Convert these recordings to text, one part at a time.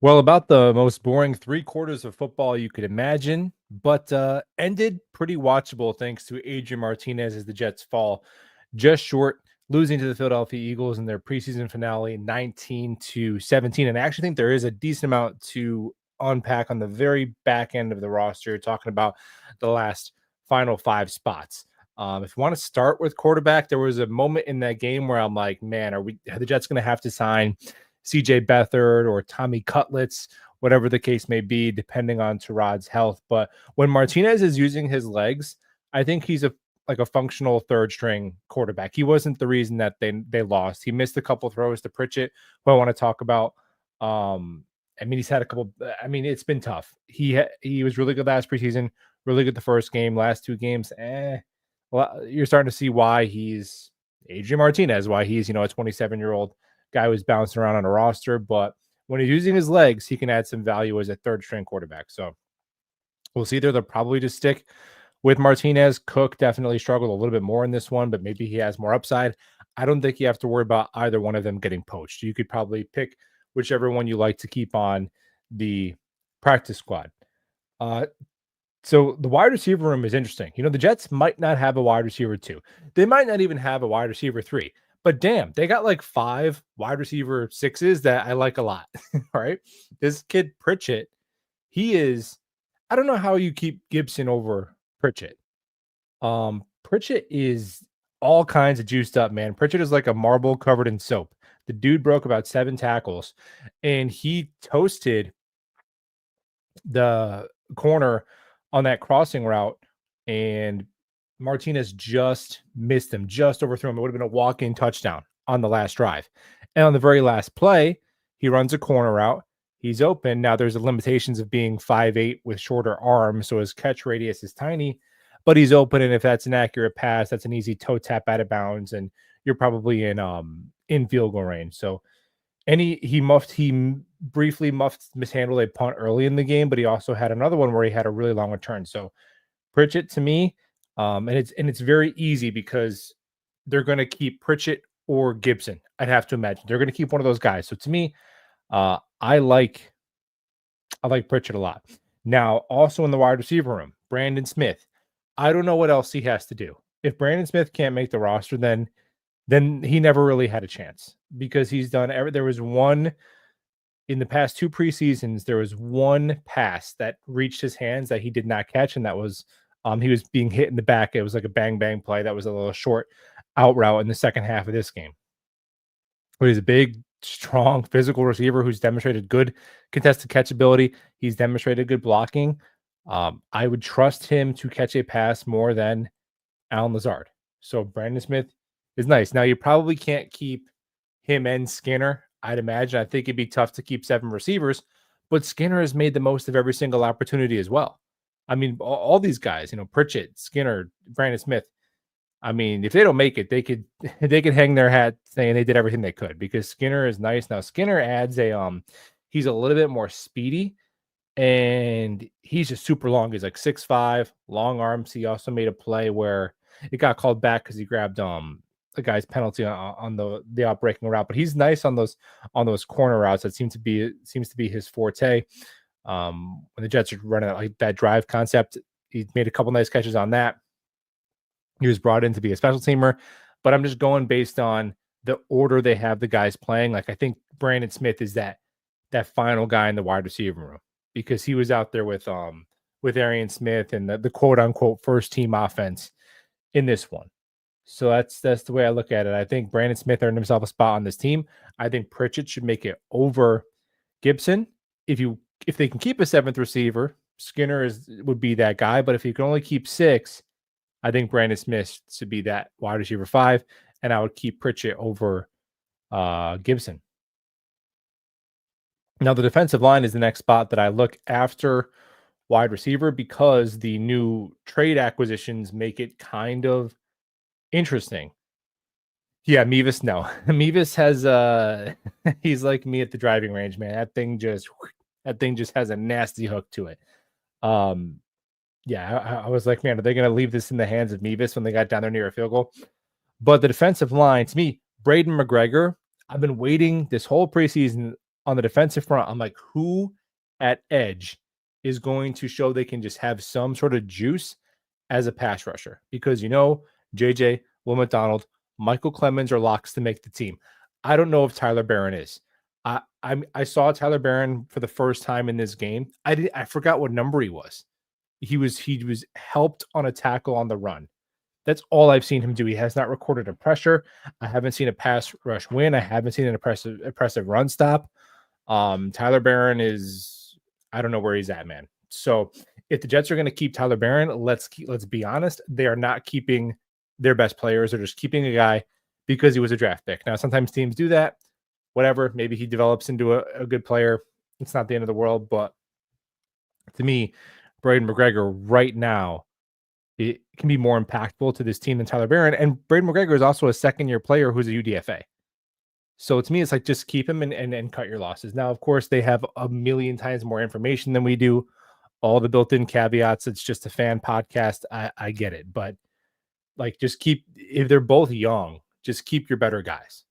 Well, about the most boring 3 quarters of football you could imagine, but ended pretty watchable thanks to Adrian Martinez as the Jets fall just short, losing to the Philadelphia Eagles in their preseason finale 19-17. And I actually think there is a decent amount to unpack on the very back end of the roster, talking about the last final 5 spots. If you want to start with quarterback, there was a moment in that game where I'm like, man, are the Jets going to have to sign CJ Beathard or Tommy Cutlets, whatever the case may be, depending on Terod's health? But when Martinez is using his legs, I think he's a functional third string quarterback. He wasn't the reason that they lost. He missed a couple throws to Pritchett, who I want to talk about. He's had a couple. It's been tough. He was really good last preseason, really good the first game. Last 2 games, well, you're starting to see why he's Adrian Martinez, why he's a 27-year-old guy who's bouncing around on a roster. But when he's using his legs, he can add some value as a third string quarterback. So we'll see there. They'll probably just stick with Martinez. Cook definitely struggled a little bit more in this one, but maybe he has more upside. I don't think you have to worry about either one of them getting poached. You could probably pick whichever one you like to keep on the practice squad. So the wide receiver room is interesting. The Jets might not have a wide receiver 2. They might not even have a wide receiver 3. But damn, they got like 5 wide receiver 6s that I like a lot. All right. This kid Pritchett, I don't know how you keep Gibson over Pritchett. Pritchett is all kinds of juiced up, man. Pritchett is like a marble covered in soap. The dude broke about 7 tackles and he toasted the corner on that crossing route, and Martinez just missed him, just overthrew him. It would have been a walk-in touchdown on the last drive. And on the very last play, he runs a corner route. He's open. Now there's the limitations of being 5'8" with shorter arms, so his catch radius is tiny, but he's open. And if that's an accurate pass, that's an easy toe tap out of bounds, and you're probably in field goal range. So he briefly mishandled a punt early in the game, but he also had another one where he had a really long return. So Pritchett to me, and it's very easy because they're going to keep Pritchett or Gibson. I'd have to imagine they're going to keep one of those guys. So to me, I like Pritchett a lot. Now, also in the wide receiver room, Brandon Smith. I don't know what else he has to do. If Brandon Smith can't make the roster, then he never really had a chance, because he's done there was one in the past 2 preseasons, there was one pass that reached his hands that he did not catch, and that was he was being hit in the back. It was like a bang bang play that was a little short out route in the second half of this game. But he's a big, strong, physical receiver who's demonstrated good contested catchability. He's demonstrated good blocking. I would trust him to catch a pass more than Allen Lazard. So Brandon Smith is nice. Now, you probably can't keep him and Skinner, I'd imagine. I think it'd be tough to keep 7 receivers, but Skinner has made the most of every single opportunity as well. I mean, all these guys, Pritchett, Skinner, Brandon Smith. I mean, if they don't make it, they could hang their hat saying they did everything they could, because Skinner is nice. Now, Skinner adds he's a little bit more speedy, and he's just super long. He's like 6'5", long arms. He also made a play where it got called back because he grabbed the guy's penalty on the out breaking route. But he's nice on those corner routes. That seems to be his forte. When the Jets are running like that drive concept, he made a couple nice catches on that. He was brought in to be a special teamer, but I'm just going based on the order they have the guys playing. Like, I think Brandon Smith is that final guy in the wide receiver room, because he was out there with Arian Smith and the quote unquote first team offense in this one. So that's the way I look at it. I think Brandon Smith earned himself a spot on this team. I think Pritchett should make it over Gibson. If they can keep a 7th receiver, Skinner would be that guy. But if you can only keep 6, I think Brandon Smith should be that wide receiver 5, and I would keep Pritchett over Gibson. Now, the defensive line is the next spot that I look after wide receiver, because the new trade acquisitions make it kind of interesting. Yeah, Mevis, no. Mevis has he's like me at the driving range, man. That thing just has a nasty hook to it. Yeah, I was like, man, are they going to leave this in the hands of Mevis when they got down there near a field goal? But the defensive line, to me, Braden McGregor, I've been waiting this whole preseason on the defensive front, I'm like, who at edge is going to show they can just have some sort of juice as a pass rusher? Because, JJ, Will McDonald, Michael Clemens are locks to make the team. I don't know if Tyler Barron is. I saw Tyler Barron for the first time in this game. I forgot what number he was. He was helped on a tackle on the run. That's all I've seen him do. He has not recorded a pressure. I haven't seen a pass rush win. I haven't seen an impressive run stop. Tyler Barron is, I don't know where he's at, man. So if the Jets are going to keep Tyler Barron, let's be honest, they are not keeping their best players. They're just keeping a guy because he was a draft pick. Now, sometimes teams do that. Whatever, maybe he develops into a good player. It's not the end of the world, but to me, Braden McGregor right now, it can be more impactful to this team than Tyler Barron. And Braden McGregor is also a second-year player who's a UDFA. So to me, it's like just keep him and cut your losses. Now, of course, they have a million times more information than we do. All the built-in caveats. It's just a fan podcast. I get it. But like just keep, if they're both young, just keep your better guys.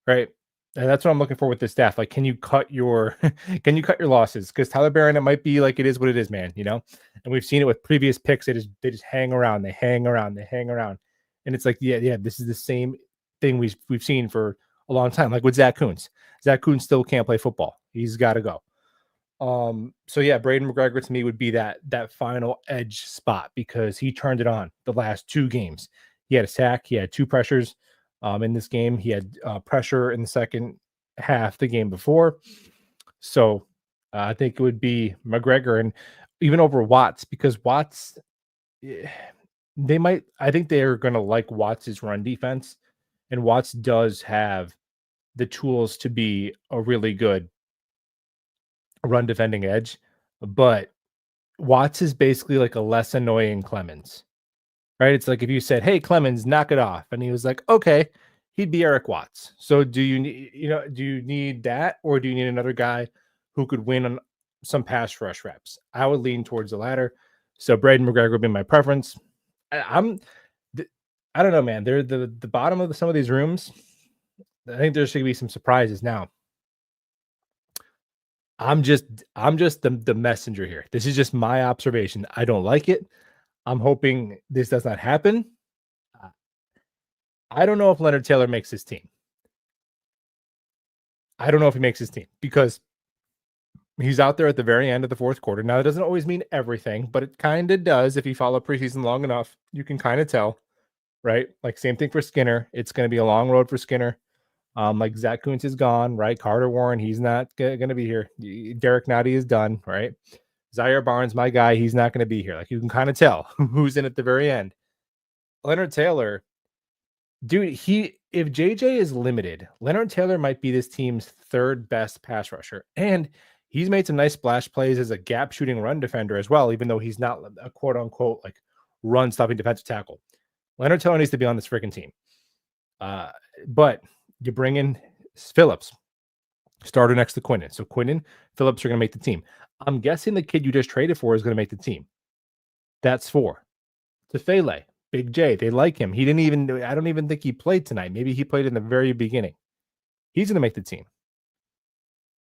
Right. And that's what I'm looking for with this staff. Like, can you cut your losses? Because Tyler Barron, it might be like it is what it is, man. And we've seen it with previous picks. They just hang around, and it's like, yeah, this is the same thing we've seen for a long time. Like with Zach Kuntz. Zach Kuntz still can't play football. He's got to go. So yeah, Braden McGregor to me would be that final edge spot because he turned it on the last 2 games. He had a sack, he had 2 pressures. In this game, he had pressure in the second half the game before. So I think it would be McGregor and even over Watts because Watts, I think they're going to like Watts' run defense. And Watts does have the tools to be a really good run defending edge. But Watts is basically like a less annoying Clemens. Right? It's like if you said, "Hey, Clemens, knock it off," and he was like, "Okay," he'd be Eric Watts. So do you need that, or do you need another guy who could win on some pass rush reps? I would lean towards the latter. So Braden McGregor would be my preference. I don't know, man. They're the bottom of some of these rooms. I think there's going to be some surprises now. I'm just the messenger here. This is just my observation. I don't like it. I'm hoping this does not happen. I don't know if Leonard Taylor makes his team. I don't know if he makes his team because he's out there at the very end of the fourth quarter. Now, that doesn't always mean everything, but it kind of does. If you follow preseason long enough, you can kind of tell, right? Like same thing for Skinner. It's going to be a long road for Skinner. Like Zach Kuntz is gone, right? Carter Warren, he's not going to be here. Derek Nottie is done, right? Zaire Barnes, my guy, he's not going to be here. Like you can kind of tell who's in at the very end. Leonard Taylor, dude, if JJ is limited, Leonard Taylor might be this team's 3rd best pass rusher. And he's made some nice splash plays as a gap shooting run defender as well, even though he's not a quote unquote like run stopping defensive tackle. Leonard Taylor needs to be on this freaking team. But you bring in Phillips, starter next to Quinnen. So Quinnen, Phillips are going to make the team. I'm guessing the kid you just traded for is going to make the team. That's 4. Tefele, Big J, they like him. I don't even think he played tonight. Maybe he played in the very beginning. He's going to make the team.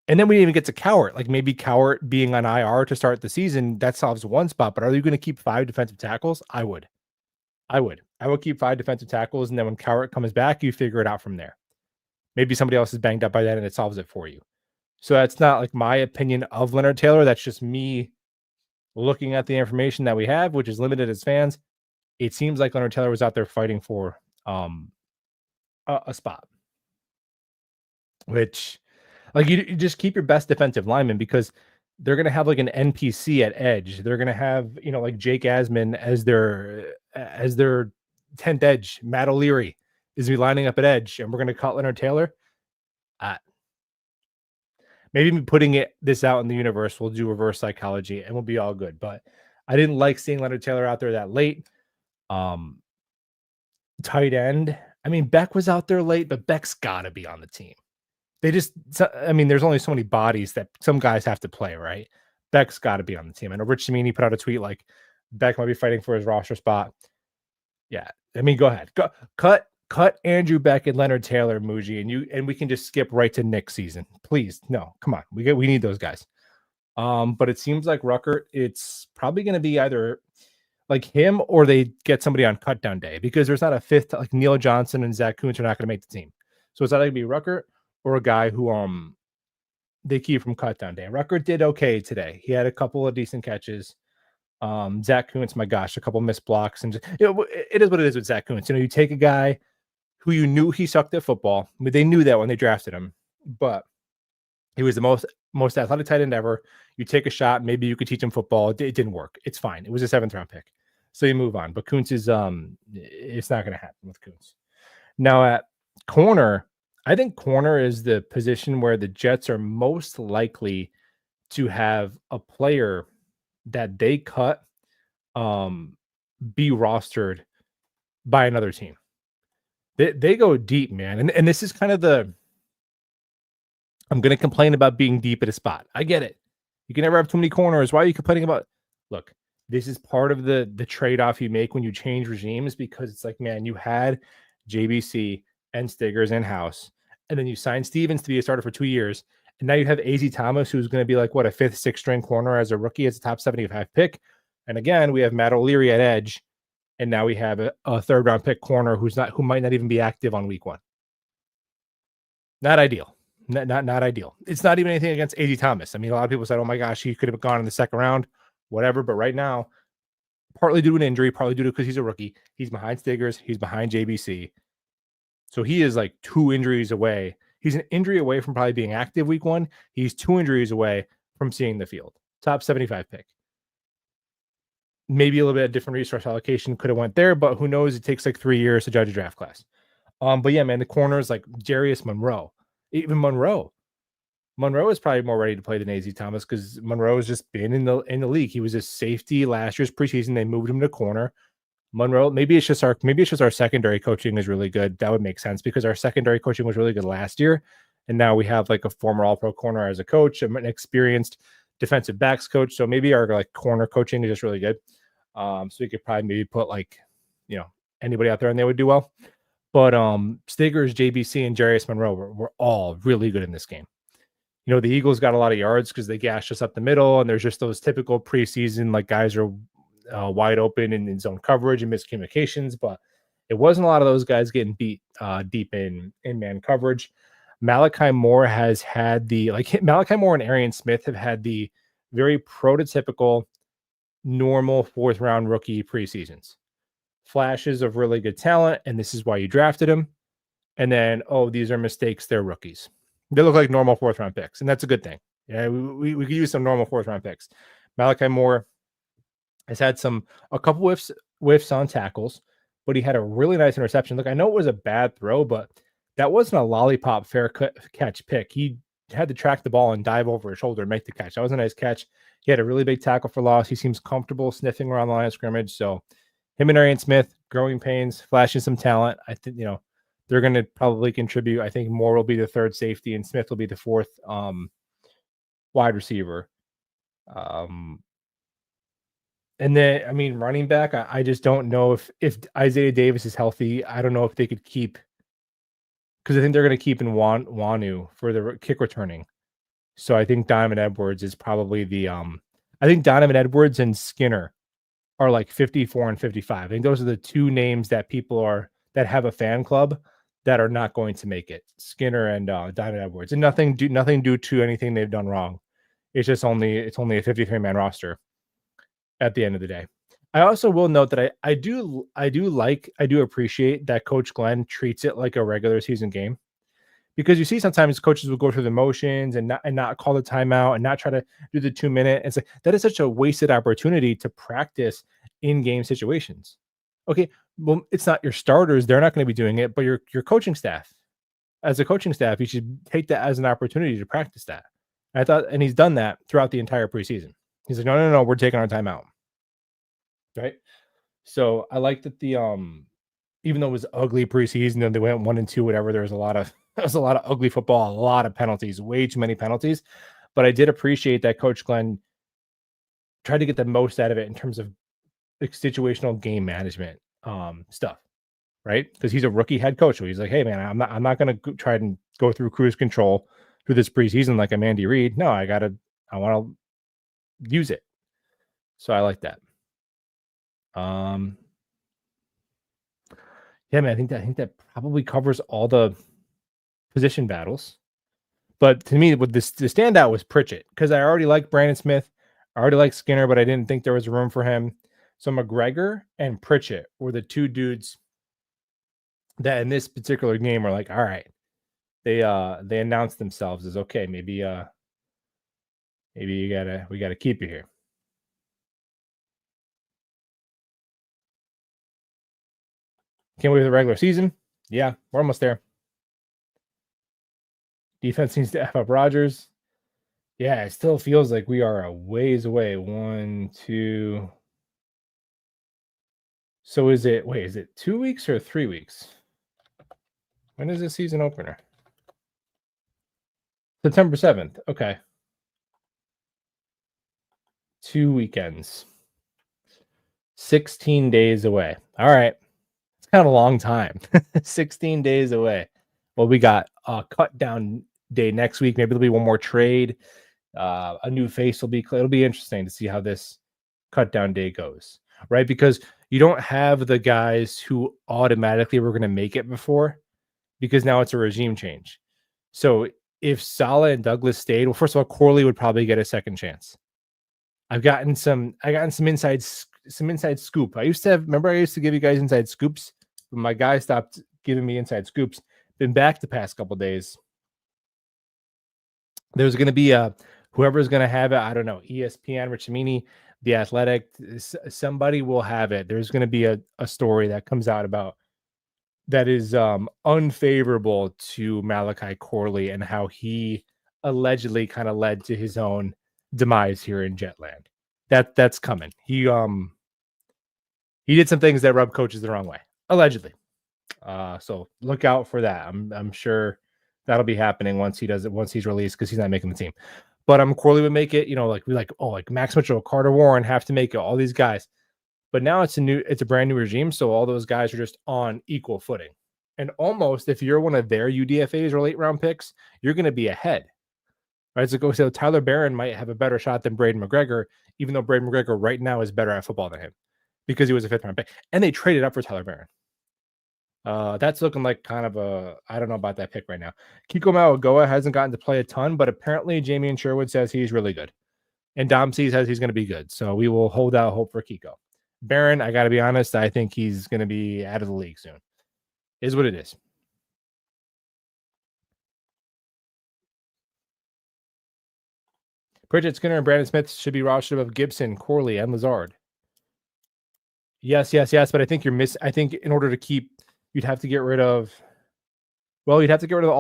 And then we didn't even get to Cowart. Like maybe Cowart being on IR to start the season, that solves one spot. But are you going to keep 5 defensive tackles? I would keep 5 defensive tackles. And then when Cowart comes back, you figure it out from there. Maybe somebody else is banged up by then and it solves it for you. So that's not like my opinion of Leonard Taylor. That's just me looking at the information that we have, which is limited as fans. It seems like Leonard Taylor was out there fighting for a spot, which like you just keep your best defensive lineman because they're going to have like an NPC at edge. They're going to have, like Jake Asman as their 10th edge. Matt O'Leary is be lining up at edge and we're going to cut Leonard Taylor. Maybe putting this out in the universe, we'll do reverse psychology and we'll be all good. But I didn't like seeing Leonard Taylor out there that late. Tight end. I mean, Beck was out there late, but Beck's got to be on the team. There's only so many bodies that some guys have to play, right? Beck's got to be on the team. I know Rich Cimini put out a tweet like Beck might be fighting for his roster spot. Yeah. I mean, go ahead. Cut cut Andrew Beck and Leonard Taylor, Muji, and we can just skip right to Nick's season. Please, no, come on. We need those guys. But it seems like Ruckert, it's probably going to be either like him or they get somebody on cut down day, because there's not a fifth, like Neil Johnson and Zach Kuntz are not going to make the team. So it's either going to be Ruckert or a guy who they keep from cut down day. Ruckert did okay today. He had a couple of decent catches. Zach Kuntz, my gosh, a couple missed blocks, and just, it is what it is with Zach Kuntz. You take a guy who you knew he sucked at football. I mean, they knew that when they drafted him, but he was the most athletic tight end ever. You take a shot, maybe you could teach him football. It didn't work. It's fine. It was a 7th round pick, so you move on. But Kuntz is it's not going to happen with Kuntz. Now at corner, I think corner is the position where the Jets are most likely to have a player that they cut be rostered by another team. They go deep, man. And this is kind of I'm going to complain about being deep at a spot. I get it. You can never have too many corners. Why are you complaining about? Look, this is part of the trade-off you make when you change regimes, because it's like, man, you had JBC and Stiggers in-house, and then you signed Stevens to be a starter for 2 years, and now you have AZ Thomas, who's going to be like, what, a 5th, 6th string corner as a rookie, as a top 75 pick. And again, we have Matt O'Leary at edge, and now we have a 3rd round pick corner who might not even be active on week 1. Not ideal. Not ideal. It's not even anything against AZ Thomas. I mean, a lot of people said, oh my gosh, he could have gone in the 2nd round, whatever. But right now, partly due to an injury, partly due to because he's a rookie, he's behind Stiggers, he's behind JBC. So he is like 2 injuries away. He's an injury away from probably being active week 1. He's 2 injuries away from seeing the field. Top 75 pick. Maybe a little bit of different resource allocation could have went there, but who knows? It takes like 3 years to judge a draft class. But yeah, man, the corners like Jarius Monroe. Even Monroe is probably more ready to play than AZ Thomas, because Monroe has just been in the league. He was a safety last year's preseason. They moved him to corner. Monroe, maybe it's just our secondary coaching is really good. That would make sense, because our secondary coaching was really good last year, and now we have like a former All-Pro corner as a coach, an experienced defensive backs coach. So maybe our like corner coaching is just really good. So we could probably maybe put like anybody out there and they would do well. But Stiggers, JBC, and Jarius Monroe were all really good in this game. The Eagles got a lot of yards because they gashed us up the middle, and there's just those typical preseason, like, guys are wide open and in zone coverage and miscommunications, but it wasn't a lot of those guys getting beat deep in man coverage. Malachi Moore Malachi Moore and Arian Smith have had the very prototypical normal 4th round rookie preseasons. Flashes of really good talent, and this is why you drafted him. And then, these are mistakes. They're rookies. They look like normal 4th round picks, and that's a good thing. Yeah, we could use some normal 4th round picks. Malachi Moore has had a couple whiffs on tackles, but he had a really nice interception. Look, I know it was a bad throw, but that wasn't a lollipop fair catch pick. He had to track the ball and dive over his shoulder and make the catch. That was a nice catch. He had a really big tackle for loss. He seems comfortable sniffing around the line of scrimmage. So him and Arian Smith, growing pains, flashing some talent. I think, they're going to probably contribute. I think Moore will be the 3rd safety and Smith will be the 4th wide receiver. And then, I mean, running back, I just don't know if Isaiah Davis is healthy. I don't know if they could keep, because I think they're going to keep in Wanu for the kick returning. So I think Donovan Edwards is probably I think Donovan Edwards and Skinner are like 54 and 55. I think those are the 2 names that that have a fan club that are not going to make it. Skinner and Donovan Edwards, and nothing due to anything they've done wrong. It's only a 53-man roster at the end of the day. I also will note that I do appreciate that Coach Glenn treats it like a regular season game, because you see sometimes coaches will go through the motions and not call the timeout and not try to do the 2-minute. It's like, that is such a wasted opportunity to practice in-game situations. Okay, well, it's not your starters. They're not going to be doing it, but your coaching staff. As a coaching staff, you should take that as an opportunity to practice that. And he's done that throughout the entire preseason. He's like, no, we're taking our timeout. Right? So I like that even though it was ugly preseason and they went 1-2, whatever, there was a lot of ugly football, a lot of penalties, way too many penalties. But I did appreciate that Coach Glenn tried to get the most out of it in terms of situational game management stuff. right? Because he's a rookie head coach. So he's like, hey man, I'm not going to try and go through cruise control through this preseason like I'm Andy Reid. No, I want to use it. So I like that. Yeah, man, I think that probably covers all the position battles. But to me, with this, the standout was Pritchett because I already like Brandon Smith, I already like Skinner, but I didn't think there was room for him. So McGregor and Pritchett were the two dudes that in this particular game were like, all right, they announced themselves as okay, maybe we gotta keep you here. Can't wait for the regular season. Yeah, we're almost there. Defense needs to F up Rodgers. Yeah, it still feels like we are a ways away. 1, 2. So is it 2 weeks or 3 weeks? When is the season opener? September 7th. Okay. 2 weekends. 16 days away. All right. It's kind of a long time. 16 days away. Well, we got a cut down day next week. Maybe there'll be one more trade. A new face will be. It'll be interesting to see how this cut down day goes, right? Because you don't have the guys who automatically were going to make it before, because now it's a regime change. So if Saleh and Douglas stayed, well, first of all, Corley would probably get a second chance. I gotten some inside scoop. I used to give you guys inside scoops, but my guy stopped giving me inside scoops. Been back the past couple days. There's going to be whoever's going to have it. I don't know, ESPN, Rich Amini, The Athletic, somebody will have it. There's going to be a story that comes out about that is unfavorable to Malachi Corley and how he allegedly kind of led to his own demise here in Jetland. That's coming. He did some things that rub coaches the wrong way, allegedly. So look out for that. I'm sure that'll be happening once he's released, because he's not making the team. But Corley would make it. Like Max Mitchell, Carter Warren have to make it. All these guys. But now it's a brand new regime, so all those guys are just on equal footing. And almost, if you're one of their UDFAs or late round picks, you're going to be ahead, right? So Tyler Barron might have a better shot than Braden McGregor, even though Braden McGregor right now is better at football than him because he was a 5th round pick, and they traded up for Tyler Barron. That's looking like kind of I don't know about that pick right now. Kiko Mauagoa hasn't gotten to play a ton, but apparently Jamie and Sherwood says he's really good, and Dom C says he's going to be good. So we will hold out hope for Kiko. Barron, I got to be honest, I think he's going to be out of the league soon. Is what it is. Pritchett, Skinner, and Brandon Smith should be rostered above Gibson, Corley, and Lazard. Yes. But I think I think in order to keep, you'd have to get rid of all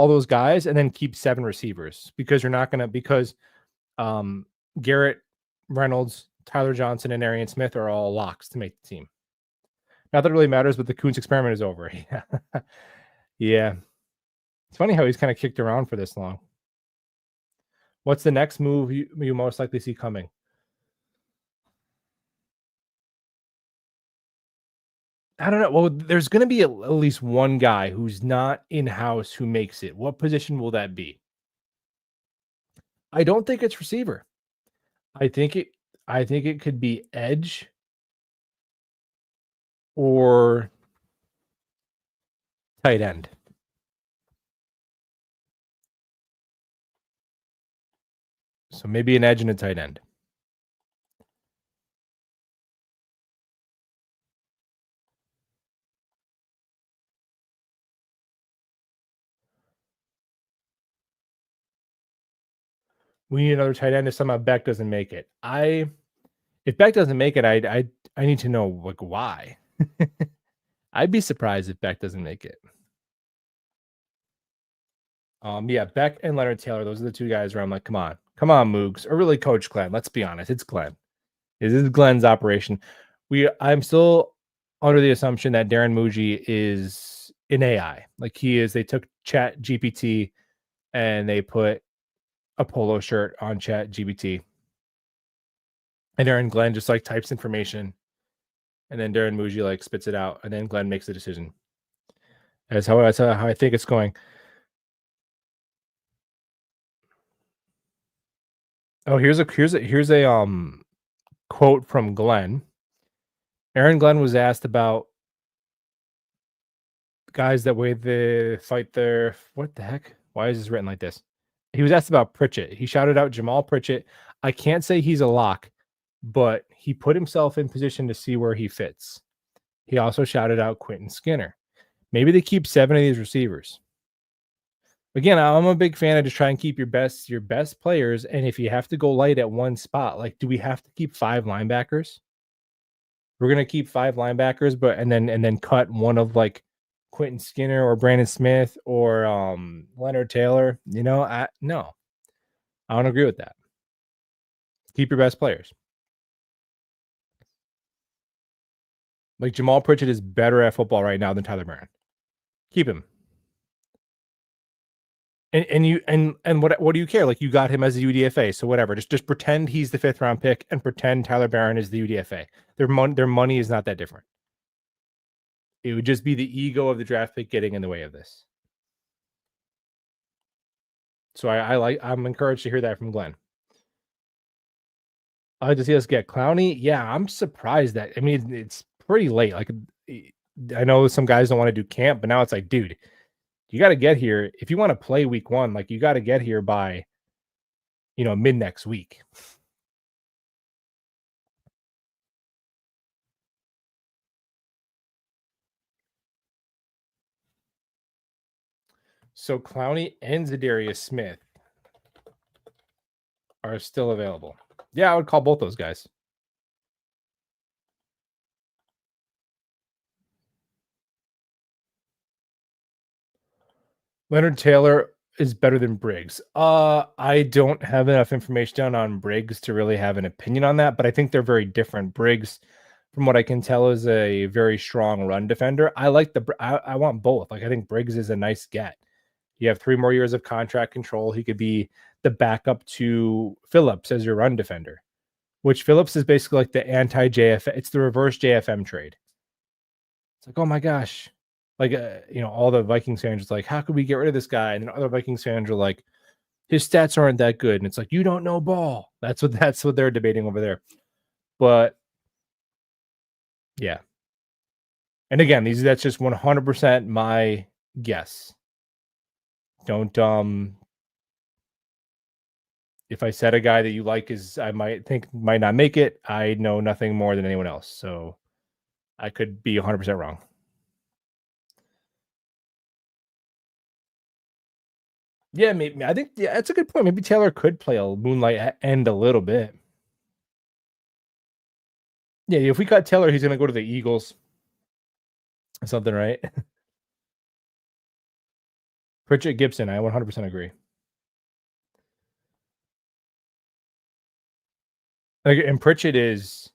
those guys and then keep 7 receivers, because you're not going to, because Garrett, Reynolds, Tyler Johnson, and Arian Smith are all locks to make the team. Not that it really matters, but the Kuntz experiment is over. Yeah. It's funny how he's kind of kicked around for this long. What's the next move you most likely see coming? I don't know. Well, there's going to be at least one guy who's not in-house who makes it. What position will that be? I don't think it's receiver. I think it could be edge or tight end. So maybe an edge and a tight end. We need another tight end if somehow Beck doesn't make it. If Beck doesn't make it, I need to know like why. I'd be surprised if Beck doesn't make it. Yeah, Beck and Leonard Taylor, those are the two guys where I'm like, come on, Moogs, or really Coach Glenn. Let's be honest, it's Glenn. This is Glenn's operation. I'm still under the assumption that Darren Muji is an AI. Like he is. They took Chat GPT and they put a polo shirt on Chat GPT, and Darren Glenn just like types information, and then Darren Muji like spits it out, and then Glenn makes the decision. That's how I think it's going. Oh, here's a quote from Glenn. Aaron Glenn was asked about guys that way the fight their what the heck? Why is this written like this? He was asked about Pritchett. He shouted out Jamal Pritchett. I can't say he's a lock, but he put himself in position to see where he fits. He also shouted out Quentin Skinner. Maybe they keep 7 of these receivers. Again, I'm a big fan of just try and keep your best players. And if you have to go light at one spot, like, do we have to keep 5 linebackers? We're gonna keep 5 linebackers, but and then cut one of like Quentin Skinner or Brandon Smith or Leonard Taylor. No, I don't agree with that. Keep your best players. Like Jamal Pritchett is better at football right now than Tyler Barron. Keep him. And what do you care? Like, you got him as a UDFA, so whatever. Just pretend he's the 5th round pick and pretend Tyler Barron is the UDFA. Their money is not that different. It would just be the ego of the draft pick getting in the way of this. So I'm encouraged to hear that from Glenn. I like to see us get Clowney. Yeah, I'm surprised that. I mean, it's pretty late. Like, I know some guys don't want to do camp, but now it's like, dude, you got to get here if you want to play week 1. Like, you got to get here by, mid next week. So Clowney and Zadarius Smith are still available. Yeah, I would call both those guys. Leonard Taylor is better than Briggs. I don't have enough information down on Briggs to really have an opinion on that, but I think they're very different. Briggs, from what I can tell, is a very strong run defender. I want both. Like, I think Briggs is a nice get. You have 3 more years of contract control. He could be the backup to Phillips as your run defender, which Phillips is basically like the anti-JFM. It's the reverse JFM trade. It's like, oh my gosh. Like, all the Vikings fans are like, how could we get rid of this guy? And then other Vikings fans are like, his stats aren't that good. And it's like, you don't know ball. That's what they're debating over there. But yeah. And again, that's just 100% my guess. Don't if I said a guy that you like I might think might not make it, I know nothing more than anyone else. So I could be 100% wrong. Yeah, maybe. I think that's a good point. Maybe Taylor could play a moonlight end a little bit. Yeah, if we cut Taylor, he's going to go to the Eagles or something, right? Pritchett Gibson, I 100% agree. And Pritchett is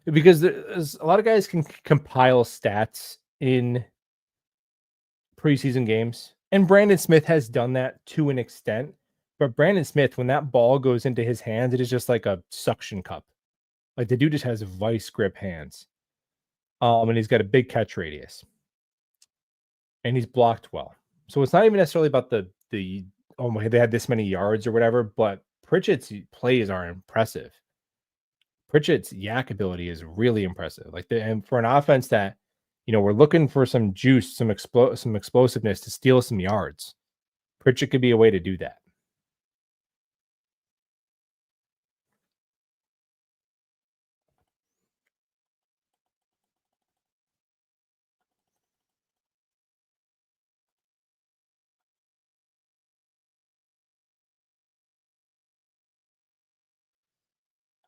because there's a lot of guys can compile stats in preseason games, and Brandon Smith has done that to an extent. But Brandon Smith, when that ball goes into his hands, it is just like a suction cup. Like, the dude just has vice grip hands. And he's got a big catch radius. And he's blocked well. So it's not even necessarily about the they had this many yards or whatever, but Pritchett's plays are impressive. Pritchett's yak ability is really impressive. And for an offense that, we're looking for some juice, some explosiveness to steal some yards. Pritchett could be a way to do that.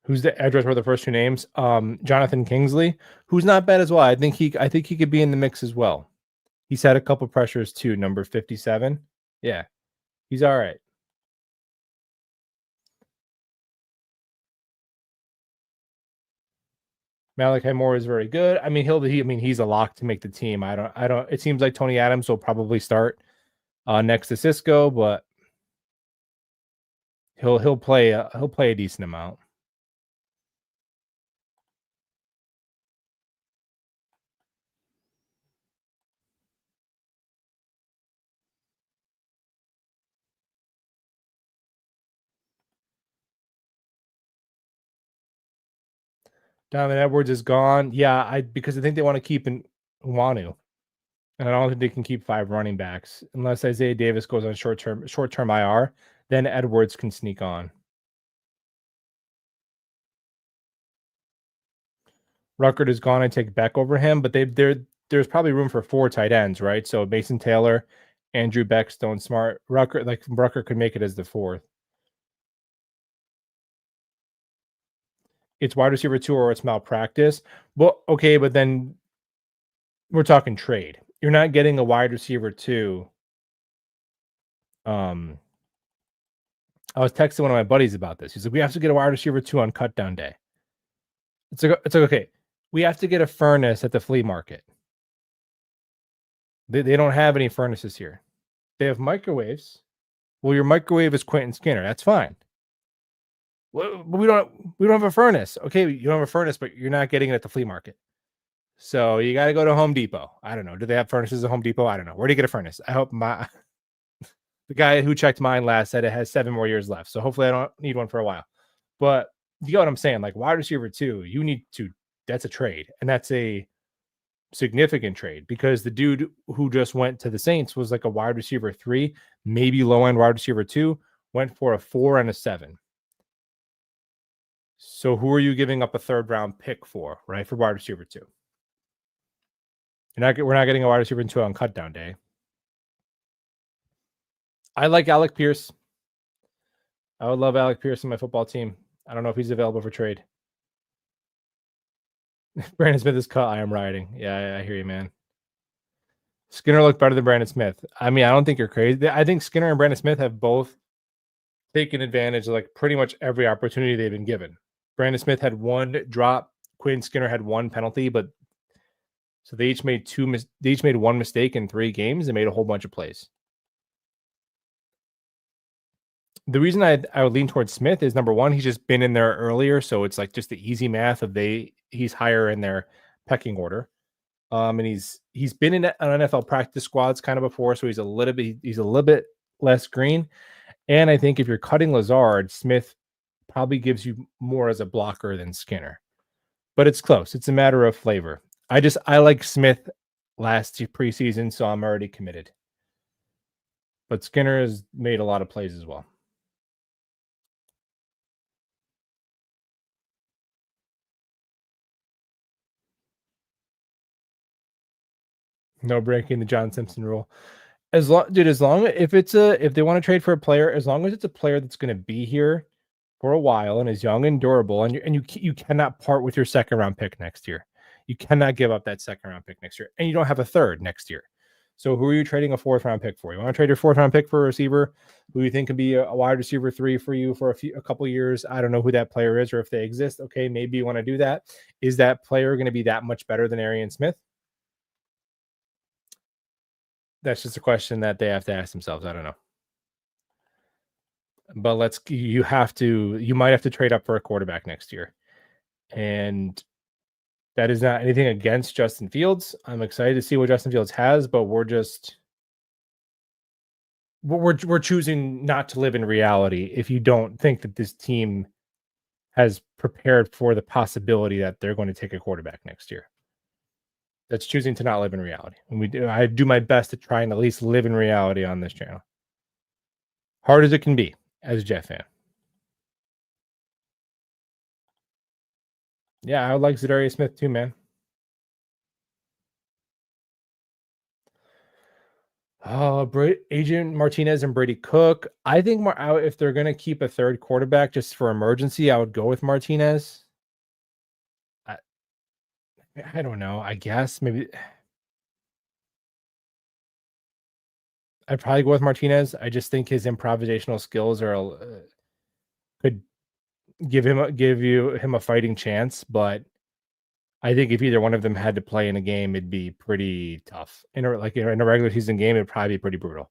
Who's the edge rusher for the first 2 names? Jonathan Kingsley, who's not bad as well. I think he could be in the mix as well. He's had a couple pressures too, number 57. Yeah, he's all right. Malachi Moore is very good. I mean, he's a lock to make the team. I don't. It seems like Tony Adams will probably start next to Cisco, but he'll play a decent amount. Donovan Edwards is gone. Yeah, because I think they want to keep Nwanu. And I don't think they can keep 5 running backs unless Isaiah Davis goes on short-term IR. Then Edwards can sneak on. Ruckert is gone. I take Beck over him, but there's probably room for 4 tight ends, right? So Mason Taylor, Andrew Beck, Stone Smart, Ruckert could make it as the 4th. It's wide receiver 2 or it's malpractice. Well, okay, but then we're talking trade. You're not getting a wide receiver 2. I was texting one of my buddies about this. He's like, we have to get a wide receiver 2 on cut down day. It's like okay, we have to get a furnace at the flea market. They don't have any furnaces here. They have microwaves. Well, your microwave is Quentin Skinner. That's fine. Well, but we don't have a furnace. Okay, you don't have a furnace, but you're not getting it at the flea market. So you got to go to Home Depot. I don't know. Do they have furnaces at Home Depot? I don't know. Where do you get a furnace? I hope the guy who checked mine last said it has 7 more years left. So hopefully I don't need one for a while. But you get what I'm saying? Like wide receiver 2, you need to. That's a trade, and that's a significant trade because the dude who just went to the Saints was like a wide receiver 3, maybe low end wide receiver 2, went for a 4 and a 7. So who are you giving up a 3rd round pick for, right? For wide receiver 2. We're not getting a wide receiver 2 on cut down day. I like Alec Pierce. I would love Alec Pierce on my football team. I don't know if he's available for trade. Brandon Smith is cut. I am riding. Yeah, I hear you, man. Skinner looked better than Brandon Smith. I mean, I don't think you're crazy. I think Skinner and Brandon Smith have both taken advantage of like pretty much every opportunity they've been given. Brandon Smith had 1 drop. Quinn Skinner had 1 penalty, but so they each made 1 mistake in 3 games and made a whole bunch of plays. The reason I would lean towards Smith is number 1, he's just been in there earlier, so it's like just the easy math of he's higher in their pecking order. And he's been in an NFL practice squads kind of before, so he's a little bit less green. And I think if you're cutting Lazard, Smith probably gives you more as a blocker than Skinner. But it's close. It's a matter of flavor. I like Smith last preseason, so I'm already committed. But Skinner has made a lot of plays as well. No breaking the John Simpson rule. If they want to trade for a player, as long as it's a player that's going to be here for a while and is young and durable, and you cannot part with your 2nd round pick next year. You cannot give up that 2nd round pick next year, and you don't have a 3rd next year. So who are you trading a 4th round pick for? You want to trade your 4th round pick for a receiver who you think could be a wide receiver 3 for you for a couple years? I don't know who that player is or if they exist. Okay, maybe you want to do that. Is that player going to be that much better than Arian Smith? That's just a question that they have to ask themselves. I don't know. But you might have to trade up for a quarterback next year. And that is not anything against Justin Fields. I'm excited to see what Justin Fields has, but we're choosing not to live in reality if you don't think that this team has prepared for the possibility that they're going to take a quarterback next year. That's choosing to not live in reality. And I do my best to try and at least live in reality on this channel. Hard as it can be as a Jet fan. Yeah, I would like Zadarius Smith too, man. Adrian Martinez and Brady Cook. I think if they're going to keep a 3rd quarterback just for emergency, I would go with Martinez. I don't know. I guess maybe I'd probably go with Martinez. I just think his improvisational skills could give him a fighting chance, but I think if either one of them had to play in a game, it'd be pretty tough. In a regular season game, it'd probably be pretty brutal.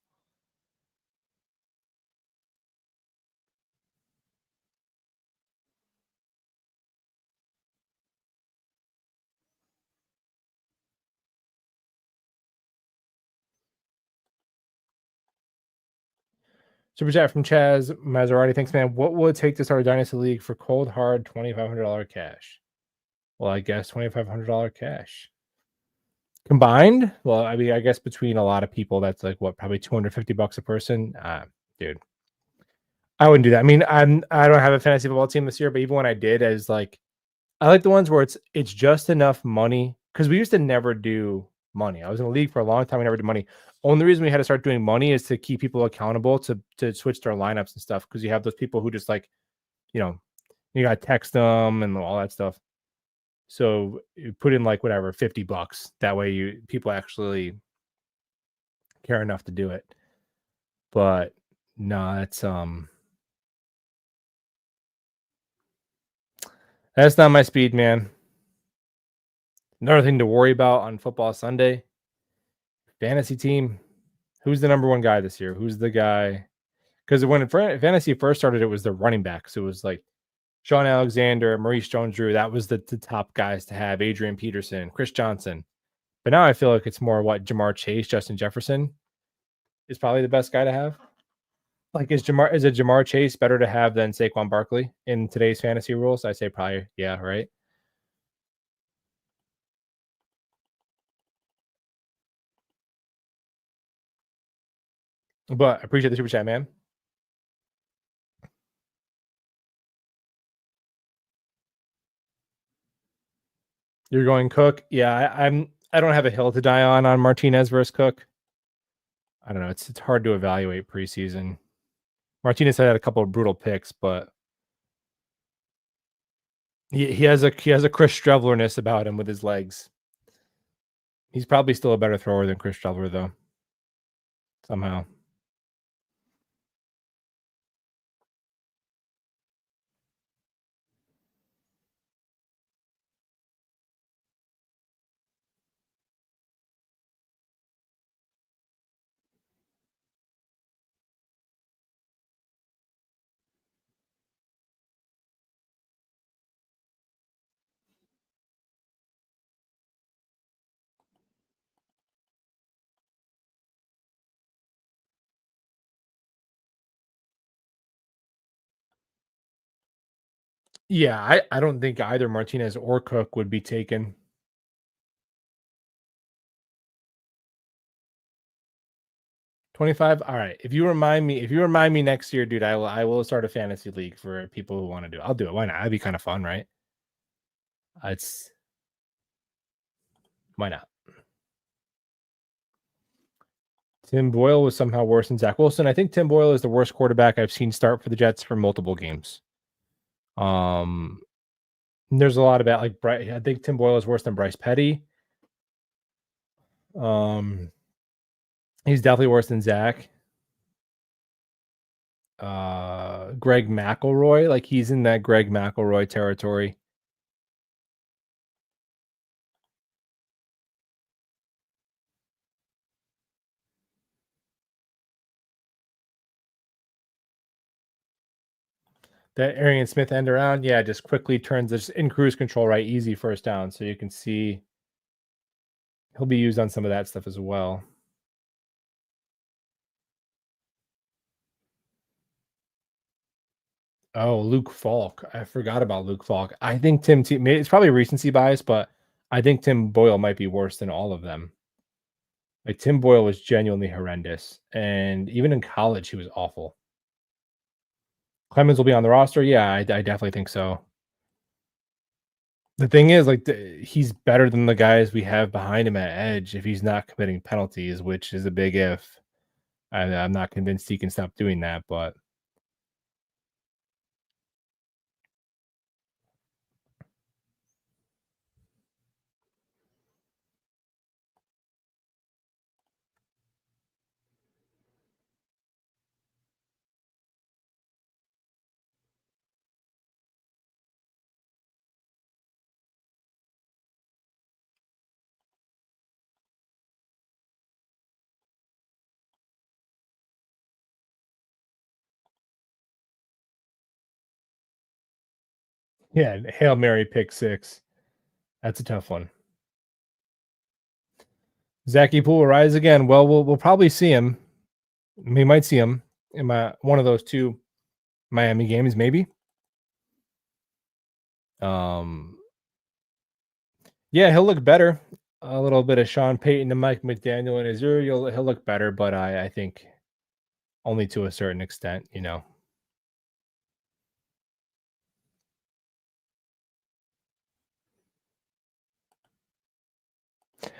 Super chat from Chaz Maserati. Thanks, man. What will it take to start a dynasty league for cold hard $2,500 cash? Well, I guess $2,500 cash. Combined? Well, I mean, I guess between a lot of people, that's like what, probably $250 a person? Dude, I wouldn't do that. I mean, I don't have a fantasy football team this year, but even when I did, as like I like the ones where it's just enough money because we used to never do money. I was in the league for a long time. We never did money. Only reason we had to start doing money is to keep people accountable to switch their lineups and stuff. Because you have those people who just like, you know, you got to text them and all that stuff. So you put in like whatever $50. That way people actually care enough to do it. But no, that's not my speed, man. Another thing to worry about on football Sunday, fantasy team. Who's the number one guy this year? Who's the guy? Because when fantasy first started, it was the running backs. It was like Sean Alexander, Maurice Jones-Drew. That was the top guys to have. Adrian Peterson, Chris Johnson. But now I feel like it's more what Jamar Chase, Justin Jefferson is probably the best guy to have. Like, is it Jamar Chase better to have than Saquon Barkley in today's fantasy rules? I say probably, yeah, right. But I appreciate the super chat, man. You're going Cook. Yeah, I don't have a hill to die on Martinez versus Cook. I don't know. It's hard to evaluate preseason. Martinez had a couple of brutal picks, but he has a Chris Strevelerness about him with his legs. He's probably still a better thrower than Chris Streveler, though. Somehow. Yeah, I don't think either Martinez or Cook would be taken. 25. All right. If you remind me next year, dude, I will start a fantasy league for people who want to do it. I'll do it. Why not? That'd be kind of fun, right? It's Why not? Tim Boyle was somehow worse than Zach Wilson. I think Tim Boyle is the worst quarterback I've seen start for the Jets for multiple games. There's a lot about like I think Tim Boyle is worse than Bryce Petty. He's definitely worse than Zach. Greg McElroy, like he's in that Greg McElroy territory. That Arian Smith end around, yeah, just quickly turns this in cruise control, right? Easy first down. So you can see he'll be used on some of that stuff as well. Oh, Luke Falk. I forgot about Luke Falk. I think it's probably recency bias, but I think Tim Boyle might be worse than all of them. Like Tim Boyle was genuinely horrendous. And even in college, he was awful. Clemens will be on the roster. Yeah, I definitely think so. The thing is, like, he's better than the guys we have behind him at edge if he's not committing penalties, which is a big if. I'm not convinced he can stop doing that, but yeah, Hail Mary pick six. That's a tough one. Zachy Poole will rise again. Well, we'll probably see him. We might see him in one of those two Miami games, maybe. Yeah, he'll look better. A little bit of Sean Payton and Mike McDaniel in his ear, he'll look better, but I think only to a certain extent, you know.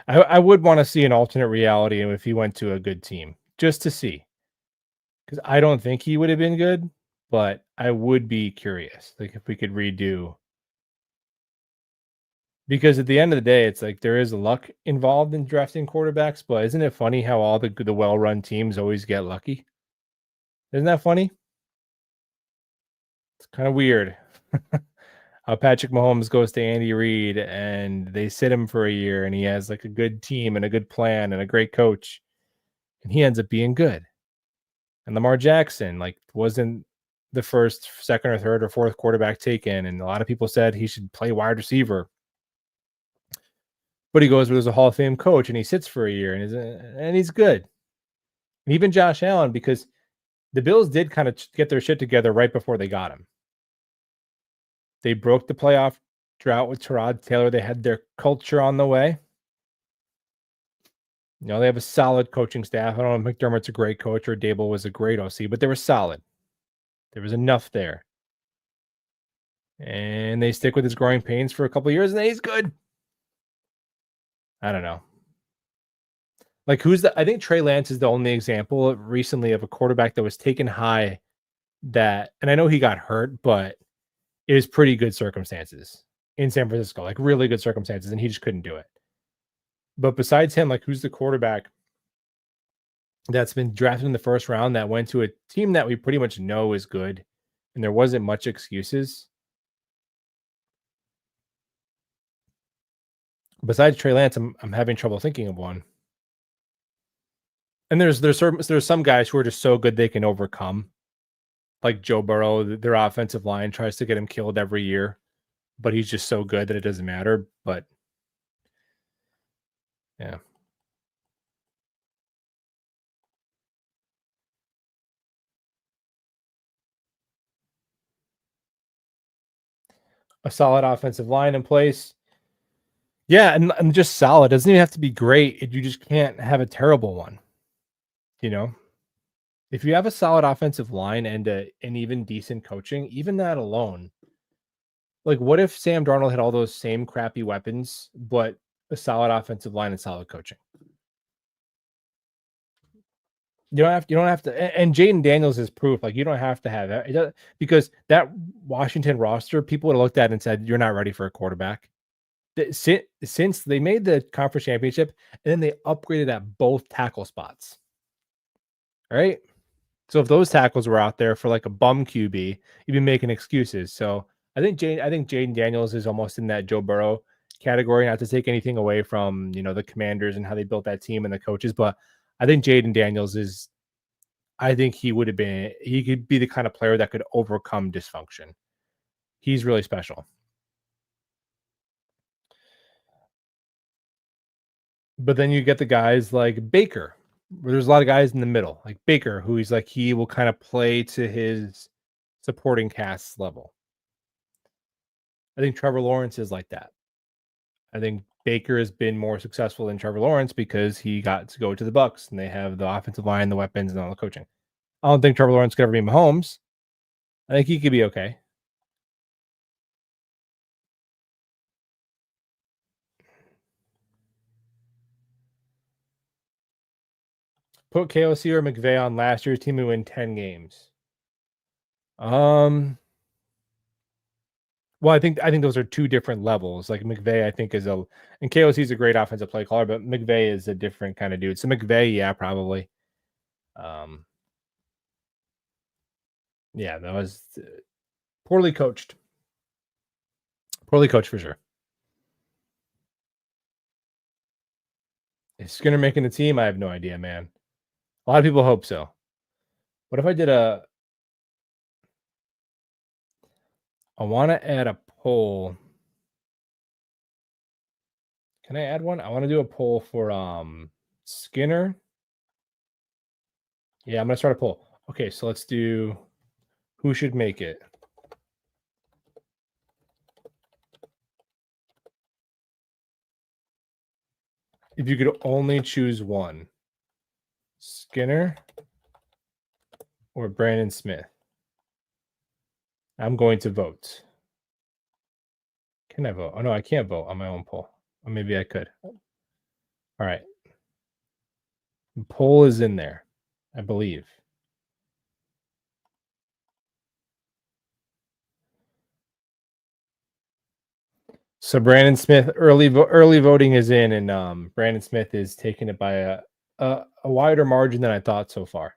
I would want to see an alternate reality if he went to a good team, just to see. Because I don't think he would have been good, but I would be curious, like if we could redo. Because at the end of the day, it's like there is luck involved in drafting quarterbacks, but isn't it funny how all the well-run teams always get lucky? Isn't that funny? It's kind of weird. How Patrick Mahomes goes to Andy Reid and they sit him for a year and he has like a good team and a good plan and a great coach and he ends up being good. And Lamar Jackson like wasn't the first, second or third or fourth quarterback taken and a lot of people said he should play wide receiver. But he goes where there's a Hall of Fame coach and he sits for a year and he's good. And even Josh Allen, because the Bills did kind of get their shit together right before they got him. They broke the playoff drought with Tyrod Taylor. They had their culture on the way. You know, they have a solid coaching staff. I don't know if McDermott's a great coach or Dable was a great OC, but they were solid. There was enough there. And they stick with his growing pains for a couple of years, and then he's good. I don't know. Like, I think Trey Lance is the only example recently of a quarterback that was taken high that, and I know he got hurt, but it was pretty good circumstances in San Francisco, like really good circumstances, and he just couldn't do it. But besides him, like who's the quarterback that's been drafted in the first round that went to a team that we pretty much know is good and there wasn't much excuses? Besides Trey Lance, I'm having trouble thinking of one. And there's some guys who are just so good they can overcome. Like Joe Burrow, their offensive line tries to get him killed every year, but he's just so good that it doesn't matter. But yeah. A solid offensive line in place. Yeah, and just solid. Doesn't even have to be great. You just can't have a terrible one. You know? If you have a solid offensive line and an even decent coaching, even that alone, like what if Sam Darnold had all those same crappy weapons, but a solid offensive line and solid coaching? You don't have to, and Jaden Daniels is proof. Like you don't have to have it because that Washington roster, people would have looked at it and said, "You're not ready for a quarterback." Since they made the conference championship and then they upgraded at both tackle spots, right? So if those tackles were out there for like a bum QB, you'd be making excuses. So I think Jaden Daniels is almost in that Joe Burrow category. Not to take anything away from the Commanders and how they built that team and the coaches, but I think Jaden Daniels is. I think he could be the kind of player that could overcome dysfunction. He's really special. But then you get the guys like Baker, where there's a lot of guys in the middle, like Baker, who he will kind of play to his supporting cast level. I think Trevor Lawrence is like that. I think Baker has been more successful than Trevor Lawrence because he got to go to the Bucks and they have the offensive line, the weapons, and all the coaching. I don't think Trevor Lawrence could ever be Mahomes. I think he could be okay. Put KOC or McVay on last year's team and win 10 games. Well, I think those are two different levels. Like McVay, I think and KOC is a great offensive play caller, but McVay is a different kind of dude. So McVay, yeah, probably. Um, yeah, that was poorly coached. Poorly coached for sure. Is Skinner making the team? I have no idea, man. A lot of people hope so. What if I did I want to add a poll. Can I add one? I want to do a poll for Skinner. Yeah, I'm gonna start a poll. Okay, so let's do who should make it. If you could only choose one, Skinner or Brandon Smith, I'm going to vote. Can I vote? Oh, no, I can't vote on my own poll. Or maybe I could. All right. The poll is in there, I believe. So Brandon Smith, early voting is in, and Brandon Smith is taking it by a wider margin than I thought so far.